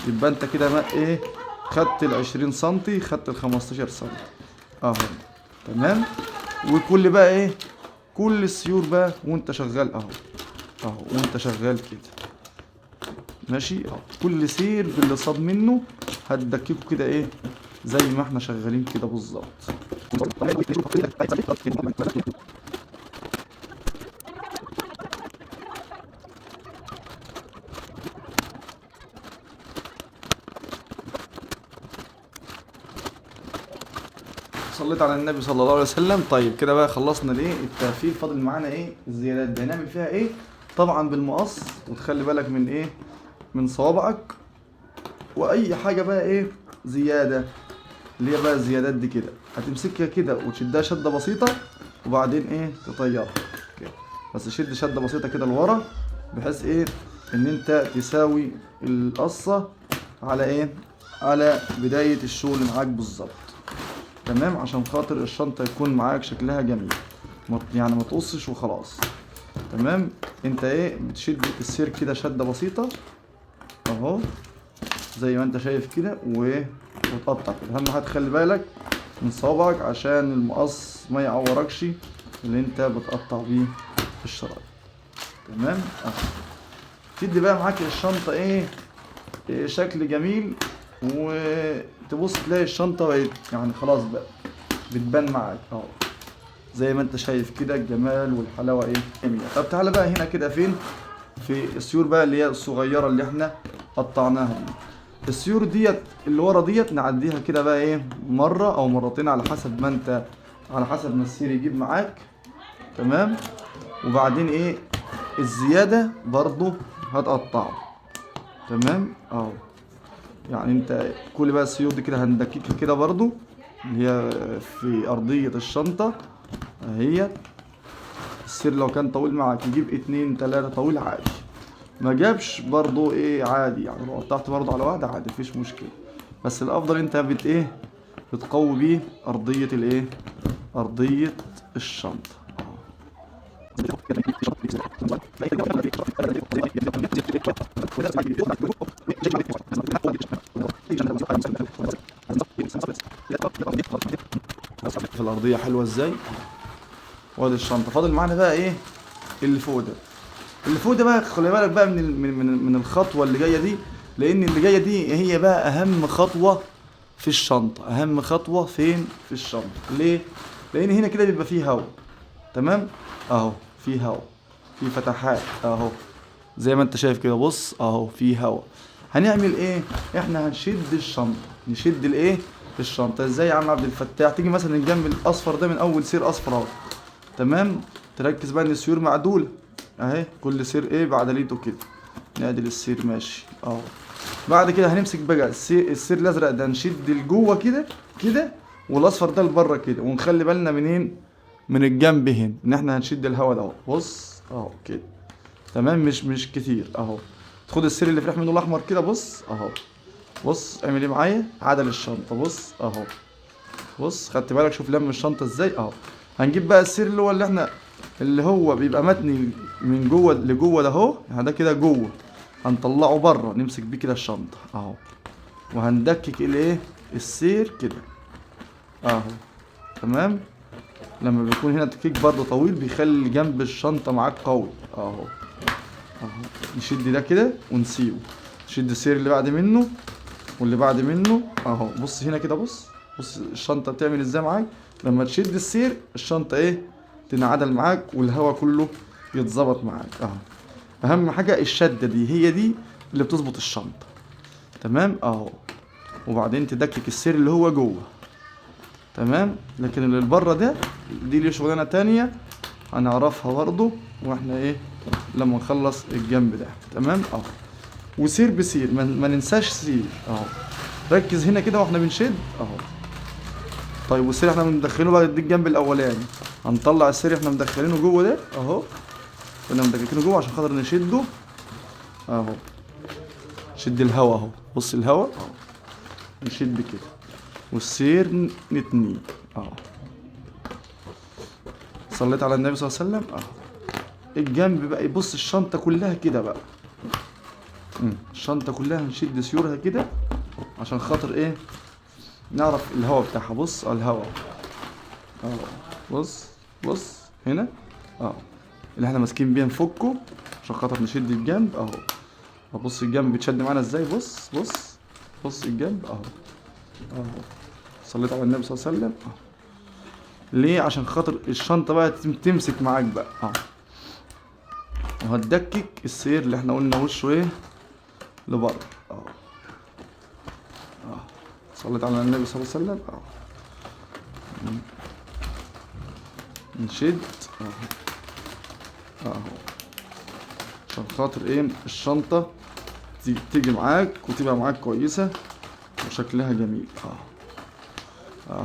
يبقى انت كده ما ايه، خدت 20 سنتي، خدت 15 سنتي اهو تمام. وكل بقى ايه، كل السيور بقى وانت شغال اهو وانت شغال كده ماشي اهو، كل سير باللي صاب منه هتدككه كده ايه زي ما احنا شغالين كده بالظبط. صليت على النبي صلى الله عليه وسلم. طيب كده بقى خلصنا الايه التقفيل، فاضل معانا ايه الزيادات دي، هنعمل فيها ايه؟ طبعا بالمقص، وتخلي بالك من ايه، من صوابعك، واي حاجه بقى ايه زياده اللي هي بقى الزيادات دي كده هتمسكها كده وتشدها شده بسيطه، وبعدين ايه تطيرها كده، بس شد شده بسيطه كده لورا، بحيث ايه ان انت تساوي القصه على ايه، على بدايه الشغل معاك بالظبط تمام، عشان خاطر الشنطه يكون معاك شكلها جميل، يعني ما تقصش وخلاص تمام. انت ايه بتشد السير كده شده بسيطه اهو زي ما انت شايف كده، وتقطع كده. اهم حاجه تخلي بالك من صوابعك عشان المقص ما يعوركش اللي انت بتقطع بيه الشرايط تمام اهو. تدي بقى معاك الشنطه ايه شكل جميل، وتبص تلاقي الشنطه بقت يعني خلاص بقى بتبان معاك اهو زي ما انت شايف كده، الجمال والحلاوه ايه جميله. طب تعالى بقى هنا كده فين، في السيور بقى اللي هي الصغيره اللي احنا قطعناها دي. السيور ديت اللي ورا ديت نعديها كده بقى ايه مره او مرتين على حسب ما انت، على حسب ما السير يجيب معاك تمام. وبعدين ايه الزياده برضو هتقطعه تمام اهو. يعني انت كل بقى السيور دي كده هندككها كده برضو اللي هي في ارضيه الشنطه اهي. السير لو كان طويل معاك يجيب 2-3 طويل عادي، ما جابش برضو ايه عادي، يعني لو قطعت برضو على واحدة عادي مفيش مشكلة، بس الافضل انت ايه بتقوي بيه ارضية الايه، ارضية الشنطة في الارضية حلوة ازاي. وادي الشنطة، فاضل معانا بقى ايه اللي فوق ده. اللي فوق ده بقى خلي بالك بقى من الخطوه اللي جايه دي، لان اللي جايه دي هي بقى اهم خطوه في الشنطه. اهم خطوه فين في الشنطه ليه؟ لان هنا كده بيبقى فيه هواء تمام اهو، فيه هواء، فيه فتحات اهو زي ما انت شايف كده، بص اهو فيه هواء. هنعمل ايه؟ احنا هنشد الشنطه، نشد الايه الشنطه ازاي يا عم عبد الفتاح؟ تيجي مثلا الجنب الاصفر ده من اول سير اصفر اهو تمام، تركز بقى ان السيور معدوله اهي، كل سير ايه بعدليته كده، نعدل السير ماشي اهو. بعد كده هنمسك بقى السير الازرق ده نشد لجوه كده كده، والاصفر ده لبره كده، ونخلي بالنا منين من الجنب هنا ان احنا هنشد الهواء ده اهو. بص اهو كده تمام، مش كتير اهو. خد السير اللي في ريح منه الاحمر كده، بص اهو. بص اعمل ايه معايا، عدل الشنطه بص اهو. بص خدت بالك، شوف لم الشنطه ازاي اهو. هنجيب بقى السير اللي هو بيبقى متني من جوه لجوه ده اهو، يعني ده كده جوه، هنطلعه بره نمسك بيه كده الشنطه اهو. وهندكك الايه السير كده اهو. تمام. لما بيكون هنا تكيك برضه طويل بيخلي جنب الشنطه معاك قوي اهو. اهو نشد ده كده ونسيبه، نشد السير اللي بعد منه واللي بعد منه اهو. بص هنا كده، بص الشنطه بتعمل ازاي معاك لما تشد السير، الشنطه ايه تنعدل معاك والهواء كله يتظبط معاك اهو. اهم حاجه الشده دي، هي دي اللي بتظبط الشنطه. تمام اهو. وبعدين تدكك السير اللي هو جوه. تمام. لكن اللي بره ده دي ليه شغلانه تانية هنعرفها برضه واحنا ايه لما نخلص الجنب ده. تمام اهو. وسير بسير، ما ننساش سير اهو. ركز هنا كده واحنا بنشد اهو. طيب والسير احنا بندخله بقى دي الجنب الاولاني، هنطلع السير احنا مدخلينه جوه ده اهو. كنا مدخلينه جوه عشان خاطر نشده اهو. شد الهوا اهو، بص الهوا اهو، نشد كده والسير نتنيه اهو. صليت على النبي صلى الله عليه وسلم اهو. الجنب بقى يبص الشنطه كلها كده بقى. الشنطه كلها هنشد سيورها كده عشان خاطر ايه نعرف الهوا بتاعها. بص الهوا اهو. بص هنا اهو اللي احنا ماسكين بيه نفكه عشان خاطر نشد الجنب اهو. بص الجنب بيتشد معانا ازاي. بص الجنب اهو. صليت على النبي صلى الله عليه وسلم اهو. ليه؟ عشان خاطر الشنطه بقى تمسك معاك بقى اهو. وهتدكك السير اللي احنا قلنا وشه ايه لبره اهو. صليت على النبي صلى الله عليه وسلم اهو. نشد اهو عشان خاطر ايه الشنطه تيجي معاك وتبقى معاك كويسه وشكلها جميل اهو.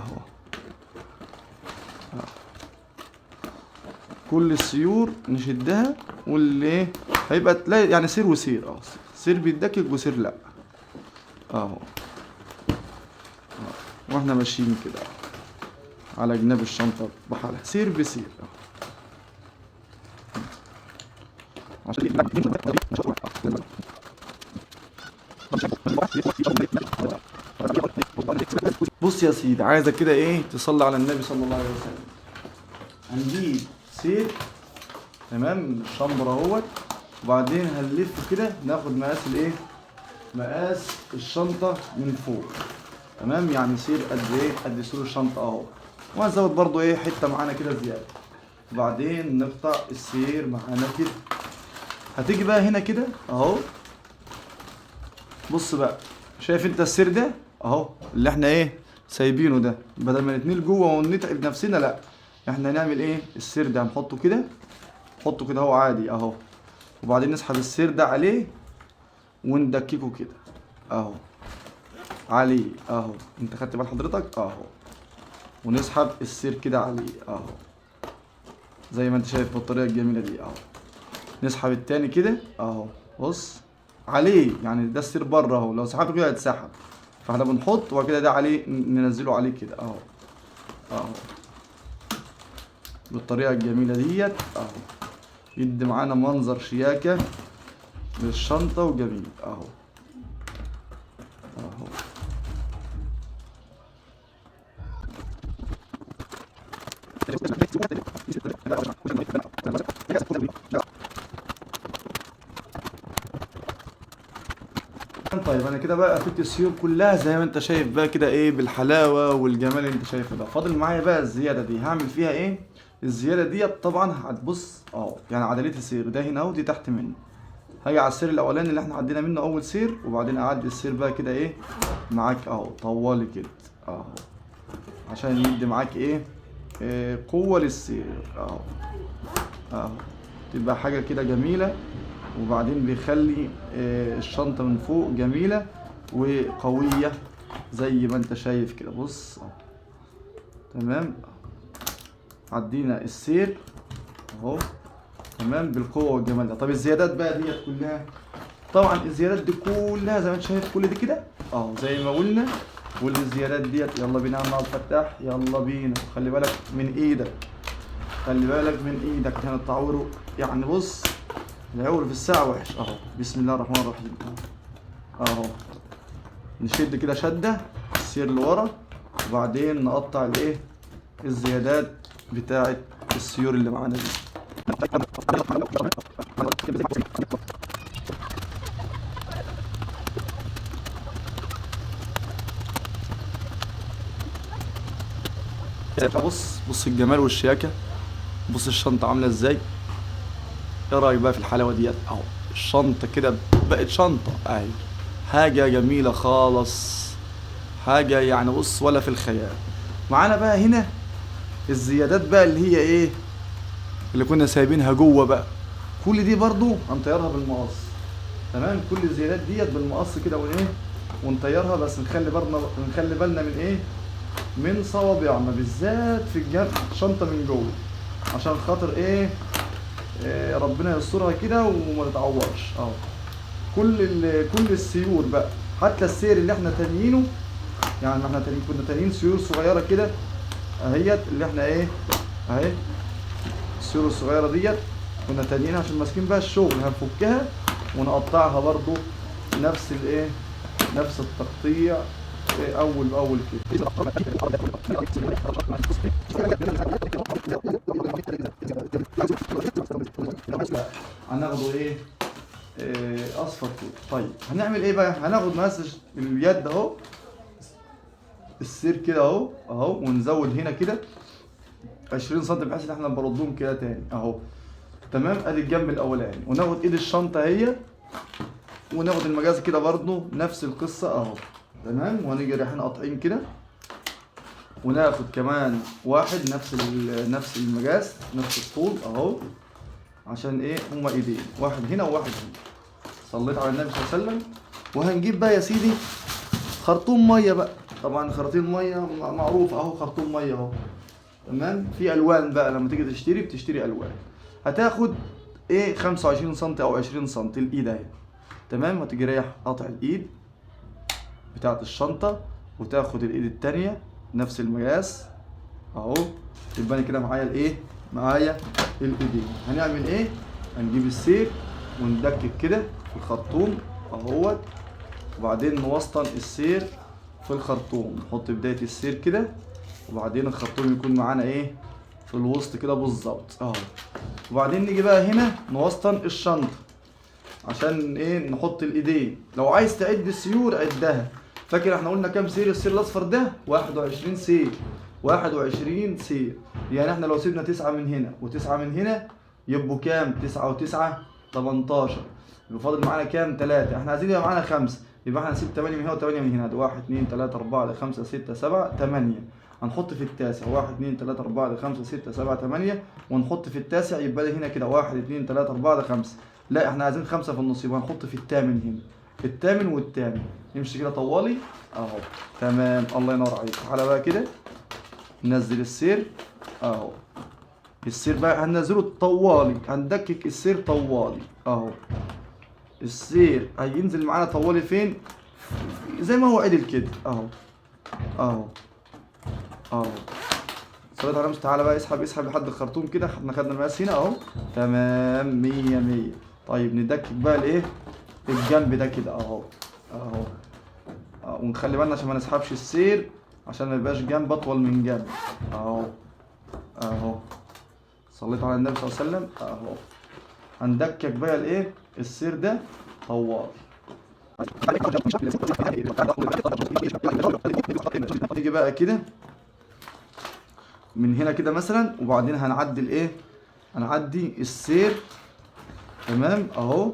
كل السيور نشدها، واللي هيبقى تلاقي يعني سير وسير اهو. سير بيتدكك وسير لا اهو. واحنا ماشيين كده على جناب الشنطه بحالها سير بسير اهو. بص يا سيدي، عايزك كده ايه تصلي على النبي صلى الله عليه وسلم. هنجيب سير تمام الشمبر اهوت، وبعدين هنلف كده ناخد مقاس الايه مقاس الشنطه من فوق. تمام. يعني سير قد ايه قد سير الشنطه اهو. وهنزود برضو ايه حته معانا كده زياده، وبعدين نقطع السير معانا كده. هتيجي بقى هنا كده اهو. بص بقى، شايف انت السير ده اهو اللي احنا ايه سايبينه ده، بدل ما نتنيل جوه ونتعب نفسنا، لا احنا هنعمل ايه السير ده هنحطه كده، نحطه كده اهو عادي اهو. وبعدين نسحب السير ده عليه وندككه كده اهو عليه اهو. انت خدت بال حضرتك اهو. ونسحب السير كده عليه اهو زي ما انت شايف بالطريقه الجميله دي اهو. نسحب التاني كده اهو. بص عليه، يعني ده السير بره اهو، لو سحبته كده هيتسحب، فاحنا بنحط وكده ده عليه ننزله عليه كده اهو بالطريقه الجميله ديت اهو. يدي معانا منظر شياكه للشنطه وجميل اهو. طيب انا كده بقى قفلت السيور كلها زي ما انت شايف بقى كده ايه بالحلاوه والجمال اللي انت شايفه ده. فاضل معايا بقى الزياده دي، هعمل فيها ايه الزياده ديت؟ طبعا هتبص اهو يعني عدليه السير ده هنا اهو، دي تحت منه. هاجي على السير الاولاني اللي احنا عدينا منه اول سير، وبعدين اعدي السير بقى كده ايه معاك اهو طوالي كده اهو، عشان يدي معاك ايه قوه للسير اهو تبقى حاجه كده جميله. وبعدين بيخلي الشنطه من فوق جميله وقويه زي ما انت شايف كده. بص تمام. عدينا السير اهو تمام بالقوه والجمال ده. طب الزيادات بقى ديت كلها، طبعا الزيادات دي كلها زي ما انت شايف كل دي كده اهو زي ما قلنا. والزيادات ديت يلا بينا يا عم عبد الفتاح، يلا بينا. خلي بالك من ايدك، خلي بالك من ايدك عشان التعوير يعني. بص العور في الساعه وحش اهو. بسم الله الرحمن الرحيم اهو. نشد كده شده السير لورا، وبعدين نقطع الايه الزيادات بتاعه السيور اللي معانا دي. بص الجمال والشياكه، بص الشنطه عامله ازاي. ايه رايك بقى في الحلاوه ديت اهو. الشنطه كده بقت شنطه اهي، حاجه جميله خالص، حاجه يعني بص ولا في الخيال. معانا بقى هنا الزيادات بقى اللي هي ايه اللي كنا سايبينها جوه بقى، كل دي برضو هنطيرها بالمقص. تمام كل الزيادات ديت بالمقص كده وايه ونطيرها، بس نخلي بالنا من ايه من صوابعنا بالذات في الجنب الشنطه من جوه، عشان خاطر ايه ربنا يسترها كده وما تتعورش اهو. كل السيور بقى، حتى السير اللي احنا تانيينه يعني احنا كنا تانيين سيور صغيره كده اهيت اللي احنا ايه اهي. السيور الصغيره ديت كنا تانيينها عشان ماسكين بقى الشغل، هنفكها ونقطعها برضو نفس الايه نفس التقطيع اول باول كده. هناخده ايه اصفر كده. طيب هنعمل ايه بقى؟ هناخد مسج اليد اهو السير كده اهو ونزود هنا كده 20 سم بحيث ان احنا نبردهم كده تاني اهو. تمام ادي الجنب الاولاني. وناخد ايد الشنطه اهي وناخد المجاز كده برضو نفس القصه اهو. تمام وهنيجي رايحين قاطعين كده، وناخد كمان واحد نفس المجاز نفس الطول اهو، عشان ايه هما ايدين، واحد هنا وواحد هنا. صليت على النبي صلى الله عليه وسلم. وهنجيب بقى يا سيدي خرطوم ميه بقى، طبعا خراطيم ميه معروف اهو، خرطوم ميه اهو. تمام في الوان بقى لما تيجي بتشتري الوان. هتاخد ايه 25 سم او 20 سم الايد اهي. تمام وتيجي رايح قاطع الايد بتاعت الشنطه، وتاخد الايد التانيه نفس المقاس اهو. يبقى كده معايا الايدين. هنعمل ايه؟ هنجيب السير وندكك كده في الخرطوم اهوت، وبعدين نوسطن السير في الخرطوم. نحط بدايه السير كده، وبعدين الخرطوم يكون معانا ايه في الوسط كده بالظبط اهو. وبعدين نيجي بقى هنا نوسطن الشنطه عشان ايه نحط الايدين. لو عايز تعد السيور عدها. فاكر احنا قلنا كام سير؟ السير الاصفر ده 21 سير، 21 سير. يعني احنا لو سيبنا 9 من هنا و9 من هنا يبقوا كام؟ 9 و9 18. يبقى فاضل معانا كام؟ 3. احنا عايزين يبقى معانا 5، يبقى احنا نسيب 8 من هنا و8 من هنا. ده 1 2 3 4 5 6 7 8. هنحط في التاسع 1 2 3 4 5 6 7 8، ونحط في التاسع يبقى هنا كده 1 2 3 4 5. لا احنا عايزين 5 في النص، يبقى هنحط في الثامن هنا، الثامن والثامن. نمشي كده طوالي اهو. تمام الله ينور عليك. تعالى بقى كده ننزل السير اهو. السير بقى هننزله طوالي، هندكك السير طوالي اهو. السير هينزل معانا طوالي فين؟ زي ما هو عدل كده اهو اهو. صليت على النبي. تعالى بقى اسحب لحد الخرطوم كده. احنا خدنا المقاس هنا اهو. تمام 100. طيب ندكك بقى الايه الجنب ده كده اهو ونخلي بالنا عشان ما نسحبش السير، عشان ما يبقاش جنب اطول من جنب اهو. صليت على النبي صلى الله عليه وسلم اهو. هندكك بقى الايه السير ده طوال. نيجي بقى كده من هنا كده مثلا، وبعدين هنعدي السير. تمام اهو.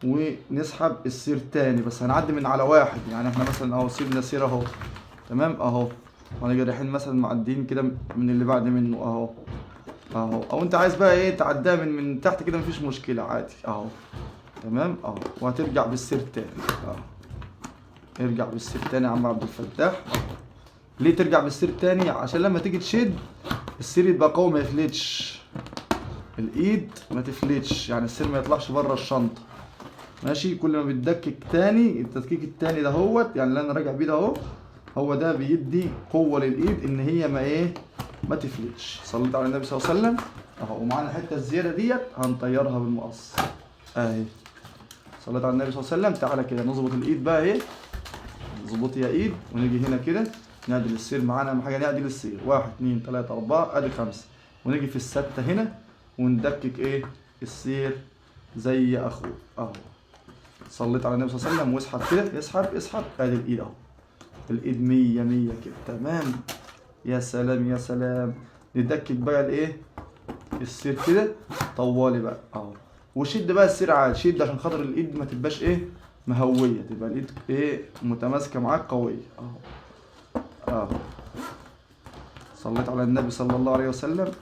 ونسحب السير تاني، بس هنعدي من على واحد. يعني احنا مثلا اهو سيبنا سير اهو. تمام اهو. وهنيجي رايحين مثلا معديين كده من اللي بعد منه اهو. او انت عايز بقى ايه تعديها من تحت كده مفيش مشكله عادي اهو. تمام اهو. وهترجع بالسير تاني اهو. ارجع بالسير تاني يا عم عبد الفتاح. ليه ترجع بالسير تاني؟ عشان لما تيجي تشد السير يبقى قوي ما يفلتش، الايد ما تفلتش، يعني السير ما يطلعش بره الشنطه. ماشي. كل ما بتدكك تاني التدكيك التاني ده هوت، يعني اللي انا راجع بيه ده اهو، هو ده بيدي قوه للايد ان هي ما تفلتش. صليت على النبي صلى الله عليه وسلم اهو. ومعانا الحته الزياده ديت هنطيرها بالمقص اهي. صليت على النبي صلى الله عليه وسلم. تعالى كده نظبط الايد بقى اهي، ظبطي يا ايد. ونيجي هنا كده نعدل السير معانا، اهم حاجه نعدل السير. 1 2 3 4 ادي 5. ونيجي في السته هنا وندكك السير زي اخوه اهو. صليت على النبي صلى الله عليه وسلم واسحب كده، اسحب ادي الايد اهو. الايد 100 كده تمام. يا سلام يا سلام. ندكك بقى السير كده طوالي بقى اهو. وشد بقى السير عادي، شد عشان خاطر الايد ما تبقاش مهويه، تبقى الايد متماسكه معاك قويه اهو. صليت على النبي صلى الله عليه وسلم.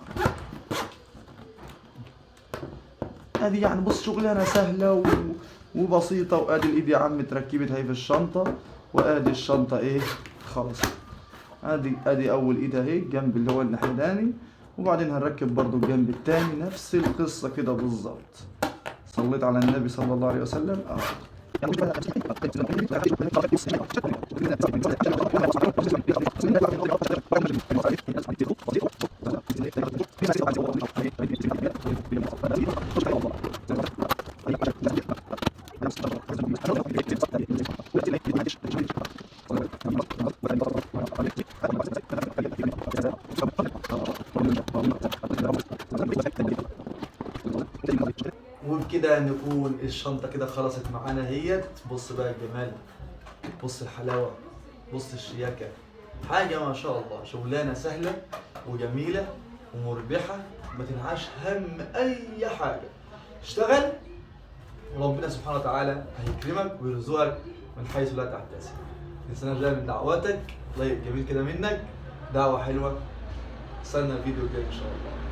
ادي يعني بص شغلانه سهله وبسيطه. وادي الايد يا عم اتركبت اهي في الشنطه. وادي الشنطه خلاص. ادي اول ايد اهي، الجنب اللي هو الناحيتاني. وبعدين هنركب برضو الجنب التاني، نفس القصه كده بالظبط. صليت على النبي صلى الله عليه وسلم اهو. وبكده نكون الشنطة كده خلصت معانا اهيت. بص بقى الجمال، بص الحلاوة، بص الشياكة، حاجة ما شاء الله. شغلانة سهلة وجميلة ومربحة، ما تنعاش هم أي حاجة. اشتغل وربنا سبحانه وتعالى هيكرمك ويرزقك من حيث لا تحتسب. نستنى من دعواتك، لايك جميل كده منك، دعوة حلوة. استنى الفيديو الجاي إن شاء الله.